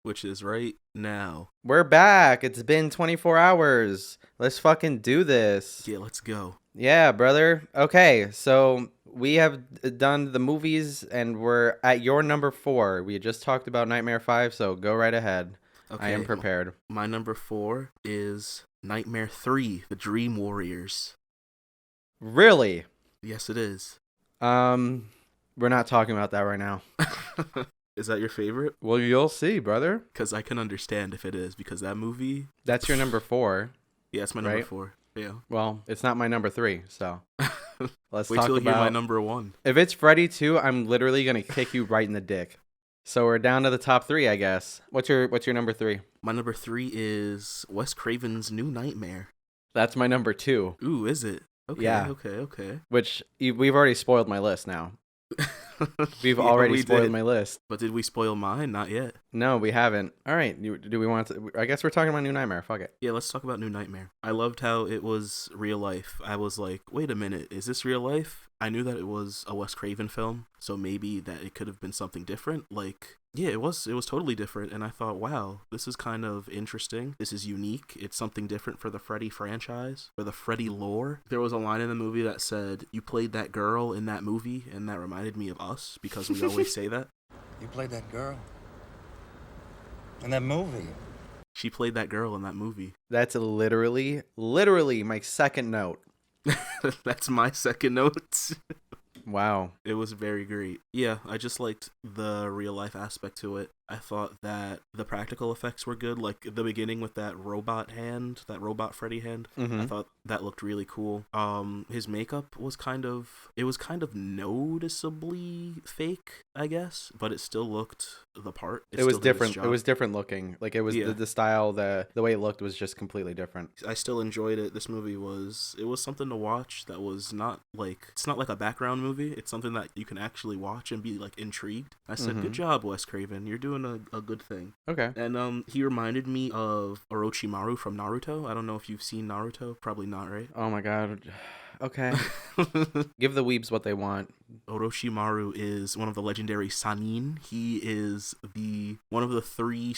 which is right now. We're back. It's been 24 hours. Let's fucking do this. Yeah, let's go. Yeah, brother. Okay, so we have done the movies, and we're at your number 4. We just talked about Nightmare 5, so go right ahead. Okay, I am prepared. My number 4 is Nightmare 3, The Dream Warriors. Really? Yes, it is. We're not talking about that right now. Is that your favorite? Well, you'll see, brother. Because I can understand if it is, because that movie... That's your number 4. Yeah, it's my number 4. Yeah. Well, it's not my number 3, so... Let's Wait talk till you about... hear my number 1. If it's Freddy 2, I'm literally going to kick you right in the dick. So we're down to the top 3, I guess. What's your number 3? My number 3 is Wes Craven's New Nightmare. That's my number 2. Ooh, is it? Okay, yeah. Okay. Which, we've already spoiled my list now. We've already spoiled my list. But did we spoil mine? Not yet. No, we haven't. All right. Do we want to? I guess we're talking about New Nightmare. Fuck it. Yeah, let's talk about New Nightmare. I loved how it was real life. I was like, wait a minute, is this real life? I knew that it was a Wes Craven film, so maybe that it could have been something different. Yeah, it was totally different, and I thought, wow, this is kind of interesting. This is unique. It's something different for the Freddy franchise, for the Freddy lore. There was a line in the movie that said, you played that girl in that movie, and that reminded me of us, because we always say that. You played that girl in that movie. She played that girl in that movie. That's literally my second note. That's my second note. Wow. It was very great. Yeah, I just liked the real life aspect to it. I thought that the practical effects were good, like the beginning with that robot hand, that robot Freddy hand. I thought that looked really cool. His makeup was kind of noticeably fake, I guess, but it still looked the part. It was different. It was different looking. Like it was the style, the way it looked was just completely different. I still enjoyed it. This movie was something to watch. That was not like, it's not like a background movie. It's something that you can actually watch and be like intrigued. I said, good job, Wes Craven. You're doing a good thing. Okay. And he reminded me of Orochimaru from Naruto. I don't know if you've seen Naruto. Probably not, right? Oh my god. Okay. Give the weebs what they want. Orochimaru is one of the legendary Sannin. He is one of the three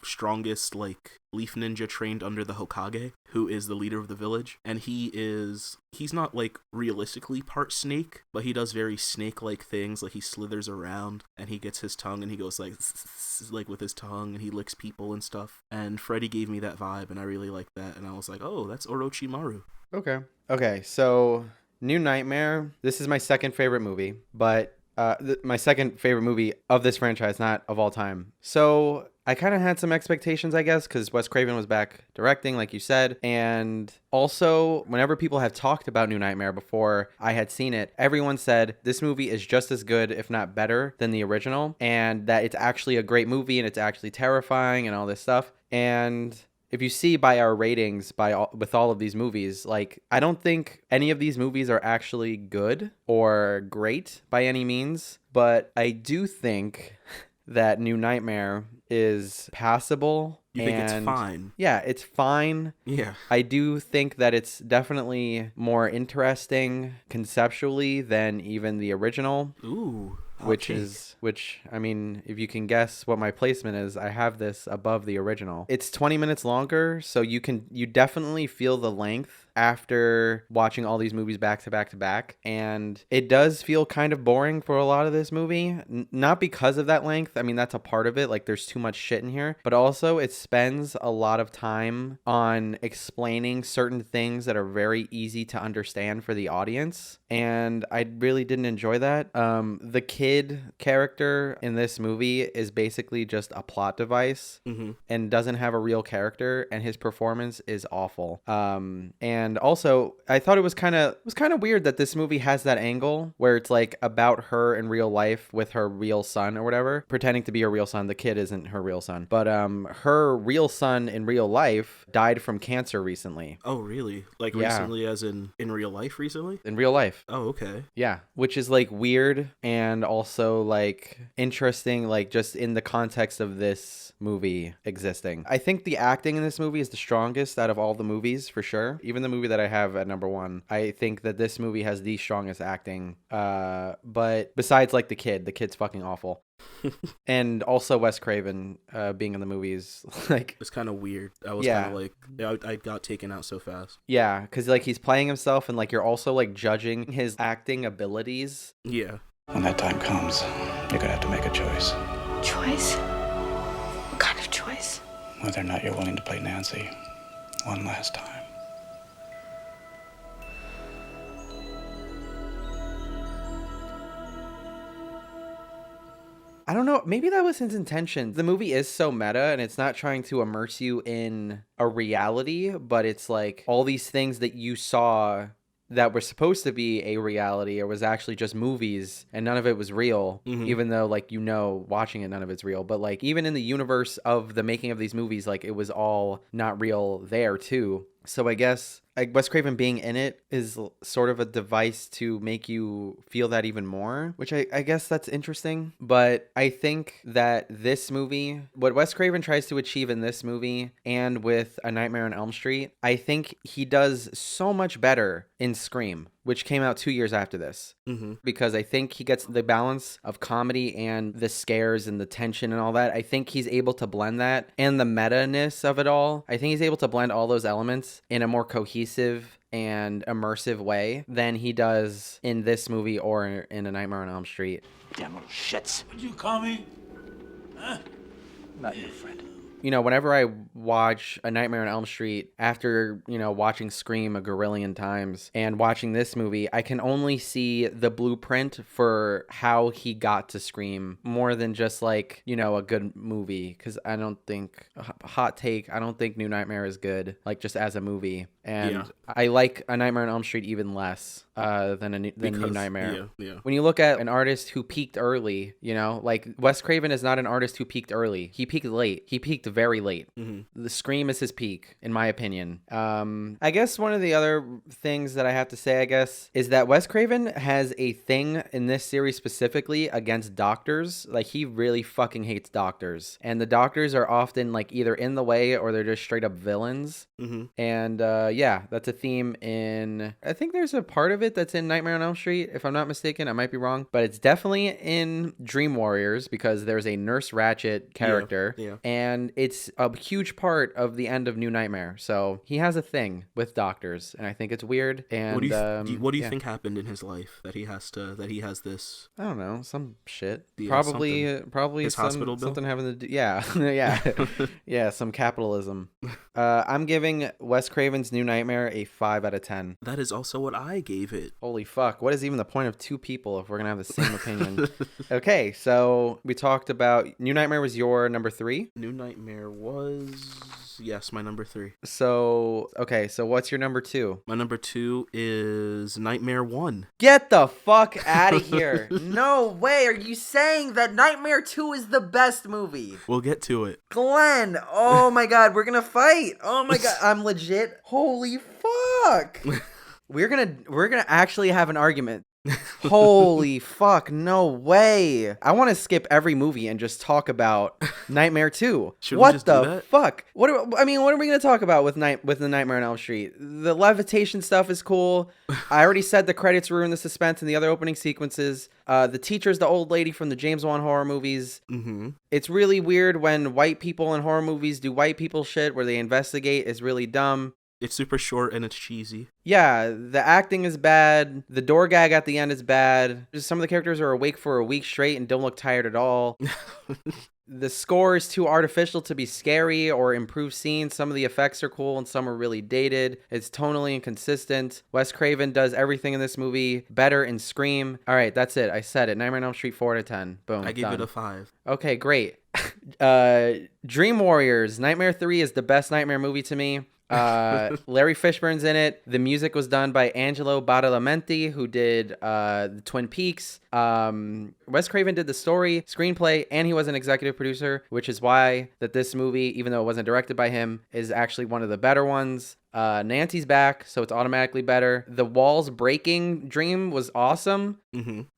strongest like leaf ninja trained under the Hokage, who is the leader of the village. And he's not like realistically part snake, but he does very snake-like things. Like he slithers around and he gets his tongue and he goes like with his tongue and he licks people and stuff. And Freddy gave me that vibe and I really liked that. And I was like, oh, that's Orochimaru. Okay, so New Nightmare, this is my second favorite movie, but my second favorite movie of this franchise, not of all time. So I kind of had some expectations, I guess, because Wes Craven was back directing, like you said. And also, whenever people have talked about New Nightmare before I had seen it, everyone said this movie is just as good, if not better, than the original. And that it's actually a great movie and it's actually terrifying and all this stuff. And if you see by our ratings with all of these movies, like I don't think any of these movies are actually good or great by any means, but I do think that New Nightmare is passable. You think it's fine? Yeah, it's fine. Yeah. I do think that it's definitely more interesting conceptually than even the original. Ooh. Which I mean, if you can guess what my placement is, I have this above the original. It's 20 minutes longer, so you definitely feel the length after watching all these movies back to back to back. And it does feel kind of boring for a lot of this movie. Not because of that length. I mean, that's a part of it. Like there's too much shit in here, but also it spends a lot of time on explaining certain things that are very easy to understand for the audience. And I really didn't enjoy that. The kid character in this movie is basically just a plot device and doesn't have a real character, and his performance is awful. And also I thought it was kind of weird that this movie has that angle where it's like about her in real life with her real son or whatever, pretending to be her real son. The kid isn't her real son, but her real son in real life died from cancer recently. Oh, really? Like recently as in real life recently? In real life. Oh, okay. Yeah, which is like weird and also like interesting, like just in the context of this movie existing. I think the acting in this movie is the strongest out of all the movies for sure. Even the movie that I have at number one, I think that this movie has the strongest acting. But besides like the kid's fucking awful. And also Wes Craven being in the movies, like it's kind of weird. I was kind of like, I got taken out so fast. Yeah, because like he's playing himself and like you're also like judging his acting abilities. Yeah. When that time comes, you're gonna have to make a choice. Choice? What kind of choice? Whether or not you're willing to play Nancy one last time. I don't know. Maybe that was his intention. The movie is so meta and it's not trying to immerse you in a reality, but it's like all these things that you saw that were supposed to be a reality or was actually just movies and none of it was real, even though like, you know, watching it, none of it's real. But like even in the universe of the making of these movies, like it was all not real there too. So I guess like Wes Craven being in it is sort of a device to make you feel that even more, which I guess that's interesting. But I think that this movie, what Wes Craven tries to achieve in this movie and with A Nightmare on Elm Street, I think he does so much better in Scream, which came out 2 years after this. Because I think he gets the balance of comedy and the scares and the tension and all that. I think he's able to blend that and the meta-ness of it all. I think he's able to blend all those elements in a more cohesive and immersive way than he does in this movie or in A Nightmare on Elm Street. Damn little shits. What'd you call me? Huh? Not your friend. whenever I watch A Nightmare on Elm Street after, watching Scream a gorillion times and watching this movie, I can only see the blueprint for how he got to Scream more than just like, a good movie. Because I don't think, hot take, I don't think New Nightmare is good, like just as a movie. And I like A Nightmare on Elm Street even less than New Nightmare. Yeah. When you look at an artist who peaked early, like Wes Craven is not an artist who peaked early. He peaked late. He peaked very late. The Scream is his peak, in my opinion. I guess one of the other things that I have to say, is that Wes Craven has a thing in this series specifically against doctors. Like, he really fucking hates doctors. And the doctors are often, like, either in the way or they're just straight up villains. And, that's a theme in... I think there's a part of it that's in Nightmare on Elm Street, if I'm not mistaken. I might be wrong. But it's definitely in Dream Warriors because there's a Nurse Ratched character. Yeah. And it's a huge part of the end of New Nightmare. So he has a thing with doctors, and I think it's weird. And what do you think happened in his life that he has this? I don't know, some shit. Yeah, probably his hospital bill? something having to do. Yeah, some capitalism. I'm giving Wes Craven's New Nightmare a 5 out of 10. That is also what I gave it. Holy fuck! What is even the point of two people if we're gonna have the same opinion? Okay, so we talked about New Nightmare was your number 3. New Nightmare was, yes, my number 3. So what's your number 2? My number 2 is Nightmare 1. Get the fuck out of here. No way. Are you saying that Nightmare 2 is the best movie? We'll get to it. Glenn, oh my god, we're gonna fight. Oh my god, I'm legit. Holy fuck. We're gonna actually have an argument. Holy fuck, no way. I want to skip every movie and just talk about Nightmare 2. Should what we just the do that? fuck? What are we going to talk about with the Nightmare on Elm Street? The levitation stuff is cool. I already said the credits ruin the suspense in the other opening sequences. The teacher's the old lady from the James Wan horror movies. It's really weird when white people in horror movies do white people shit where they investigate. Is really dumb. It's super short and it's cheesy. Yeah, the acting is bad. The door gag at the end is bad. Just some of the characters are awake for a week straight and don't look tired at all. The score is too artificial to be scary or improve scenes. Some of the effects are cool and some are really dated. It's tonally inconsistent. Wes Craven does everything in this movie better in Scream. All right, that's it. I said it. Nightmare on Elm Street 4 out of 10. Boom. I gave done. it a 5. Okay, great. Dream Warriors. Nightmare 3 is the best Nightmare movie to me. Larry Fishburne's in it. The music was done by Angelo Badalamenti, who did the Twin Peaks. Wes Craven did the story, screenplay, and he was an executive producer, which is why that this movie, even though it wasn't directed by him, is actually one of the better ones. Nancy's back, so it's automatically better. The walls breaking dream was awesome.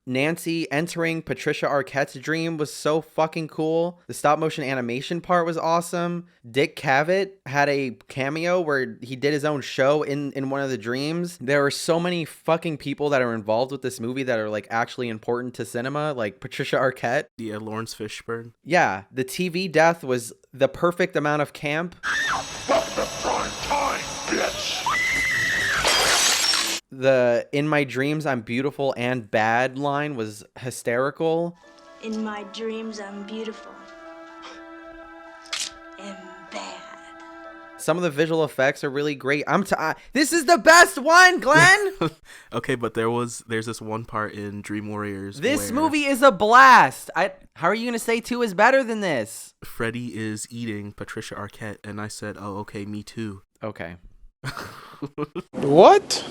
Nancy entering Patricia Arquette's dream was so fucking cool. The stop motion animation part was awesome. Dick Cavett had a cameo where he did his own show in one of the dreams. There are so many fucking people that are involved with this movie that are like actually important to cinema, like Patricia Arquette. Yeah, Lawrence Fishburne. Yeah, the TV death was the perfect amount of camp. The "in my dreams I'm beautiful and bad" line was hysterical. In my dreams I'm beautiful and bad. Some of the visual effects are really great. This is the best one, Glenn. Okay, but there's this one part in Dream Warriors. This movie is a blast. How are you gonna say 2 is better than this? Freddy is eating Patricia Arquette, and I said, "Oh, okay, me too." Okay. What?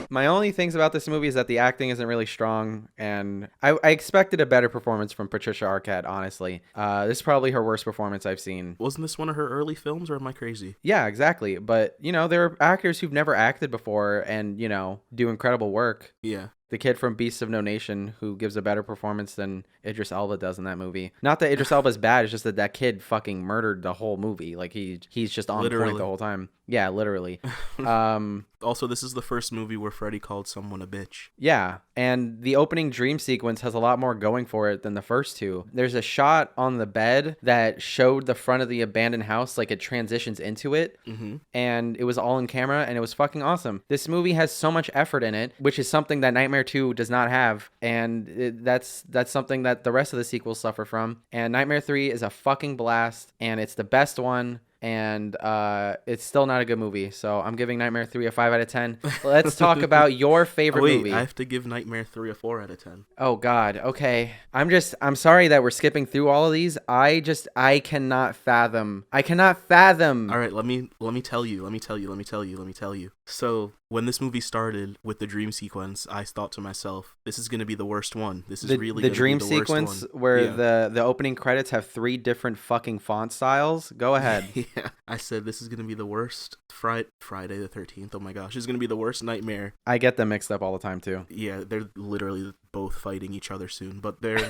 My only things about this movie is that the acting isn't really strong, and I expected a better performance from Patricia Arquette, honestly. This is probably her worst performance I've seen. Wasn't this one of her early films, or am I crazy? Yeah, exactly. But, there are actors who've never acted before and, do incredible work. Yeah. The kid from Beasts of No Nation who gives a better performance than Idris Elba does in that movie. Not that Idris Elba's bad, it's just that kid fucking murdered the whole movie. Like, he's just on point the whole time. Yeah, literally. Also, this is the first movie where Freddy called someone a bitch. Yeah, and the opening dream sequence has a lot more going for it than the first two. There's a shot on the bed that showed the front of the abandoned house, like it transitions into it, and it was all in camera, and it was fucking awesome. This movie has so much effort in it, which is something that Nightmare 2 does not have, and that's something that the rest of the sequels suffer from. And Nightmare 3 is a fucking blast, and it's the best one. And it's still not a good movie, so I'm giving Nightmare 3 a 5 out of 10. Let's talk about your favorite movie. I have to give Nightmare 3 a 4 out of 10. Oh God, okay. I'm sorry that we're skipping through all of these. I cannot fathom. All right, let me tell you. So when this movie started with the dream sequence, I thought to myself, this is gonna be the worst one. This is really the gonna dream be the worst sequence one. where the opening credits have 3 different fucking font styles. Go ahead. Yeah, I said this is gonna be the worst Friday the 13th. Oh my gosh, it's gonna be the worst nightmare. I get them mixed up all the time too. Yeah, they're literally both fighting each other soon, but they're.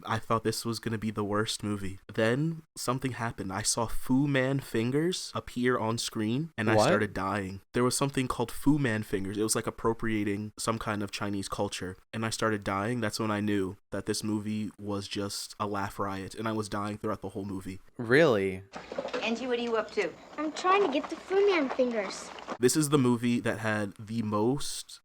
I thought this was gonna be the worst movie. Then something happened. I saw Fu Man fingers appear on screen, and I started dying. There was something called Fu Man fingers. It was like appropriating some kind of Chinese culture, and I started dying. That's when I knew that this movie was just a laugh riot, and I was dying throughout the whole movie. Really? Angie, what are you up to? I'm trying to get the Fu Man fingers. This is the movie that had the most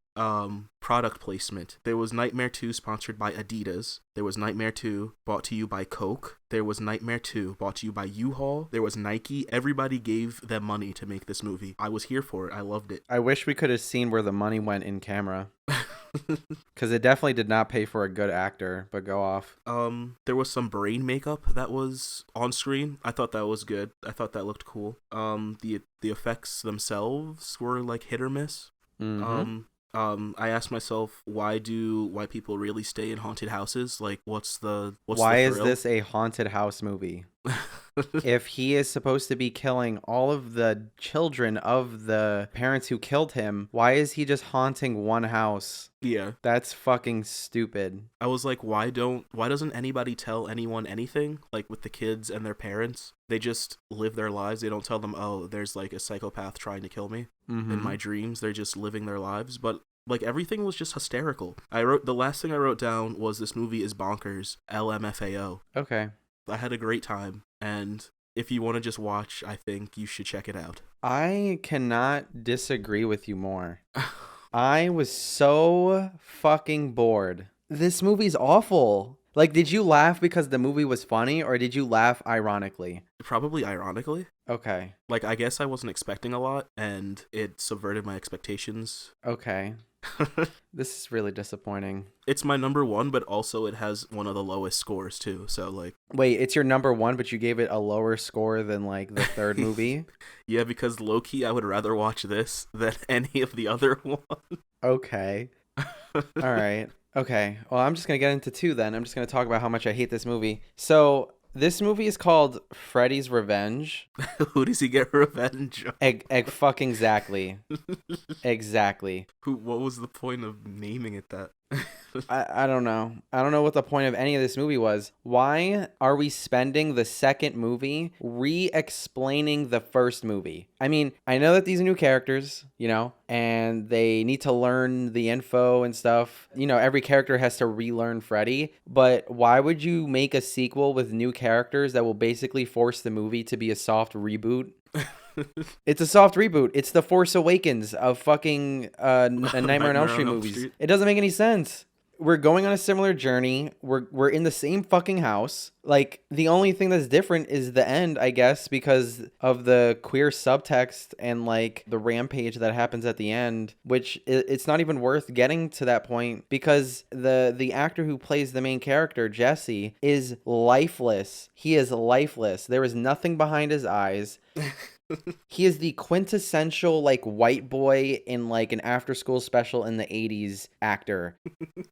product placement. There was Nightmare 2 sponsored by Adidas. There was Nightmare 2 brought to you by Coke. There was Nightmare 2 brought to you by U-Haul. There was Nike. Everybody gave them money to make this movie. I was here for it. I loved it. I wish we could have seen where the money went in camera. Because it definitely did not pay for a good actor, but go off. There was some brain makeup that was on screen. I thought that was good. I thought that looked cool. The effects themselves were like hit or miss. I asked myself, why people really stay in haunted houses? Like, why is this a haunted house movie? If he is supposed to be killing all of the children of the parents who killed him, why is he just haunting one house? Yeah. That's fucking stupid. I was like, why doesn't anybody tell anyone anything? Like with the kids and their parents, they just live their lives. They don't tell them, oh, there's like a psychopath trying to kill me in my dreams. They're just living their lives. But like everything was just hysterical. The last thing I wrote down was this movie is bonkers. LMFAO. Okay. I had a great time, and if you want to just watch, I think you should check it out. I cannot disagree with you more. I was so fucking bored. This movie's awful. Like, did you laugh because the movie was funny, or did you laugh ironically? Probably ironically. Okay. Like, I guess I wasn't expecting a lot, and it subverted my expectations. Okay. This is really disappointing. It's my number 1, but also it has one of the lowest scores too. So like, wait, it's your number 1, but you gave it a lower score than like the third movie? Yeah, because low-key, I would rather watch this than any of the other ones. Okay. All right. Okay. Well, I'm just gonna get into 2 then. I'm just gonna talk about how much I hate this movie. So this movie is called Freddy's Revenge. Who does he get revenge on? Fucking exactly. Exactly. What was the point of naming it that? I don't know. I don't know what the point of any of this movie was. Why are we spending the second movie re-explaining the first movie? I mean, I know that these are new characters, and they need to learn the info and stuff. Every character has to relearn Freddy, but why would you make a sequel with new characters that will basically force the movie to be a soft reboot? It's a soft reboot. It's the Force Awakens of fucking Nightmare on Elm Street movies. It doesn't make any sense. We're going on a similar journey. We're in the same fucking house. Like, the only thing that's different is the end, I guess, because of the queer subtext and like the rampage that happens at the end, which it's not even worth getting to that point because the actor who plays the main character, Jesse, is lifeless. He is lifeless. There is nothing behind his eyes. He is the quintessential like white boy in like an after school special in the 80s actor.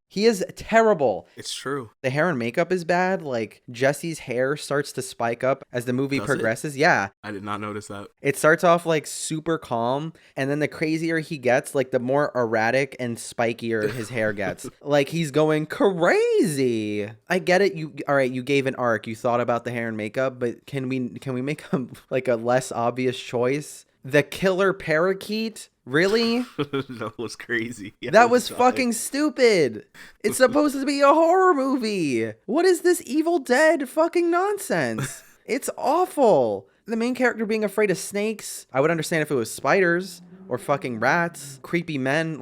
He is terrible. It's true. The hair and makeup is bad. Like Jesse's hair starts to spike up as the movie progresses. Yeah. I did not notice that. It starts off like super calm, and then the crazier he gets, like the more erratic and spikier his hair gets. Like he's going crazy. I get it. All right, you gave an arc. You thought about the hair and makeup, but can we make like a less obvious obvious choice. The killer parakeet? Really? That was crazy. Yeah, that was fucking stupid. It's supposed to be a horror movie. What is this Evil Dead fucking nonsense? It's awful. The main character being afraid of snakes. I would understand if it was spiders or fucking rats, creepy men.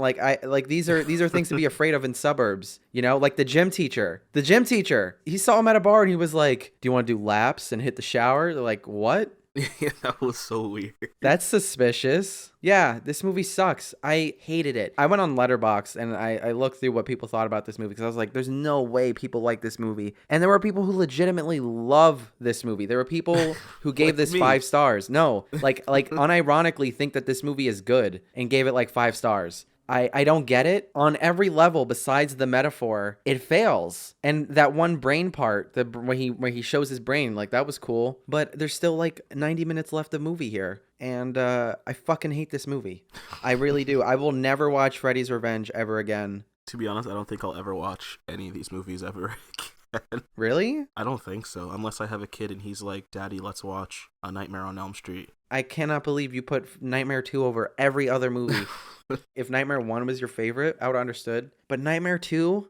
These are things to be afraid of in suburbs. You know, like the gym teacher. The gym teacher. He saw him at a bar and he was like, "Do you want to do laps and hit the shower?" They're like, "What?" Yeah, that was so weird. That's suspicious. Yeah, this movie sucks. I hated it. I went on Letterboxd and I looked through what people thought about this movie because I was like, there's no way people like this movie. And there were people who legitimately love this movie. There were people who gave this 5 stars. No, like unironically think that this movie is good and gave it like 5 stars. I don't get it. On every level besides the metaphor, it fails. And that one brain part, where he shows his brain, like that was cool. But there's still like 90 minutes left of movie here. And I fucking hate this movie. I really do. I will never watch Freddy's Revenge ever again. To be honest, I don't think I'll ever watch any of these movies ever again. Really? I don't think so. Unless I have a kid and he's like, "Daddy, let's watch A Nightmare on Elm Street." I cannot believe you put Nightmare 2 over every other movie. If Nightmare 1 was your favorite, I would have understood. But Nightmare 2,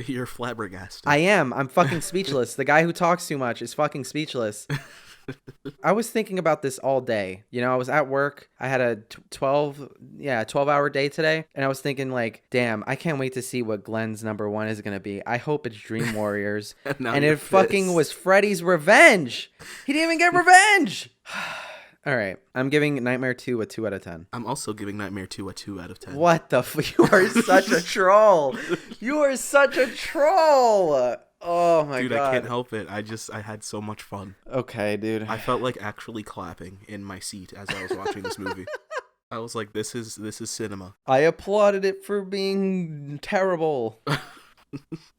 You're flabbergasted. I am. I'm fucking speechless. The guy who talks too much is fucking speechless. I was thinking about this all day. You know, I was at work. I had a 12-hour day today. And I was thinking like, damn, I can't wait to see what Glenn's number 1 is going to be. I hope it's Dream Warriors. And it fucking was Freddy's Revenge. He didn't even get revenge. All right. I'm giving Nightmare 2 a 2 out of 10. I'm also giving Nightmare 2 a 2 out of 10. What the You are such a troll. You are such a troll. Oh my God. Dude, God. I can't help it. I had so much fun. Okay, dude. I felt like actually clapping in my seat as I was watching this movie. I was like, this is cinema. I applauded it for being terrible.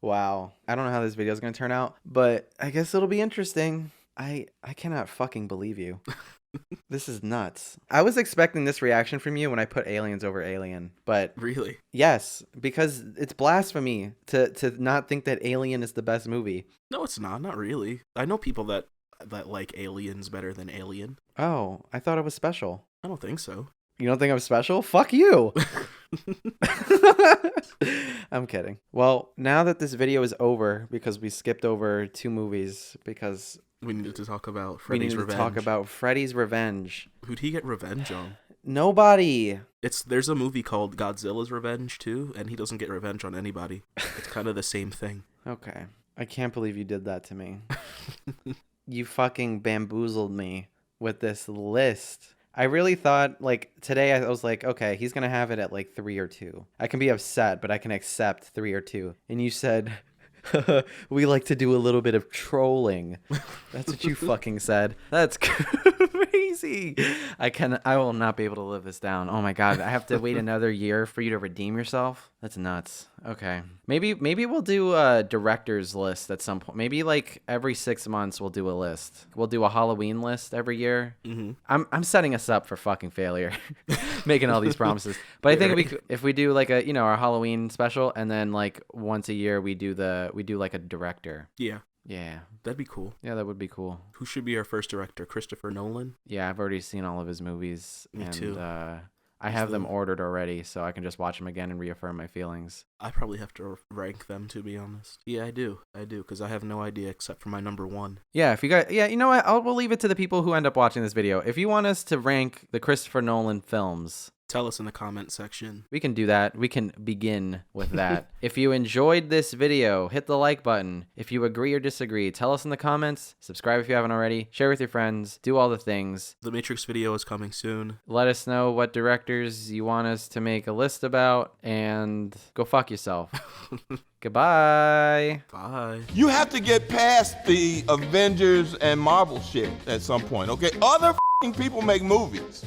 Wow. I don't know how this video is going to turn out, but I guess it'll be interesting. I cannot fucking believe you. This is nuts. I was expecting this reaction from you when I put Aliens over Alien, but really? Yes, because it's blasphemy to not think that Alien is the best movie. No, it's not really. I know people that like Aliens better than Alien. Oh, I thought it was special. I don't think so. You don't think I'm special? Fuck you. I'm kidding. Well, now that this video is over, because we skipped over 2 movies, because we needed to talk about Freddy's Revenge. Who'd he get revenge on? Nobody. There's a movie called Godzilla's Revenge too, and he doesn't get revenge on anybody. It's kind of the same thing. Okay. I can't believe you did that to me. You fucking bamboozled me with this list. I really thought, like, today I was like, okay, he's going to have it at, like, 3 or 2. I can be upset, but I can accept 3 or 2. And you said, we like to do a little bit of trolling. That's what you fucking said. That's crazy. I will not be able to live this down. Oh, my God. I have to wait another year for you to redeem yourself? That's nuts. Okay. Maybe we'll do a director's list at some point. Maybe like every 6 months we'll do a list. We'll do a Halloween list every year. Mm-hmm. I'm setting us up for fucking failure, making all these promises. But I think if we do like our Halloween special, and then like once a year we do like a director. Yeah. Yeah. That'd be cool. Yeah, that would be cool. Who should be our first director? Christopher Nolan? Yeah, I've already seen all of his movies. Me too. I have them ordered already, so I can just watch them again and reaffirm my feelings. I probably have to rank them, to be honest. Yeah, I do, because I have no idea except for my number 1. Yeah, you know what? We'll leave it to the people who end up watching this video. If you want us to rank the Christopher Nolan films, tell us in the comment section. We can do that. We can begin with that. If you enjoyed this video, hit the like button. If you agree or disagree, tell us in the comments. Subscribe if you haven't already. Share with your friends. Do all the things. The Matrix video is coming soon. Let us know what directors you want us to make a list about, and go fuck yourself. Goodbye. Bye. You have to get past the Avengers and Marvel shit at some point, okay? Other people make movies.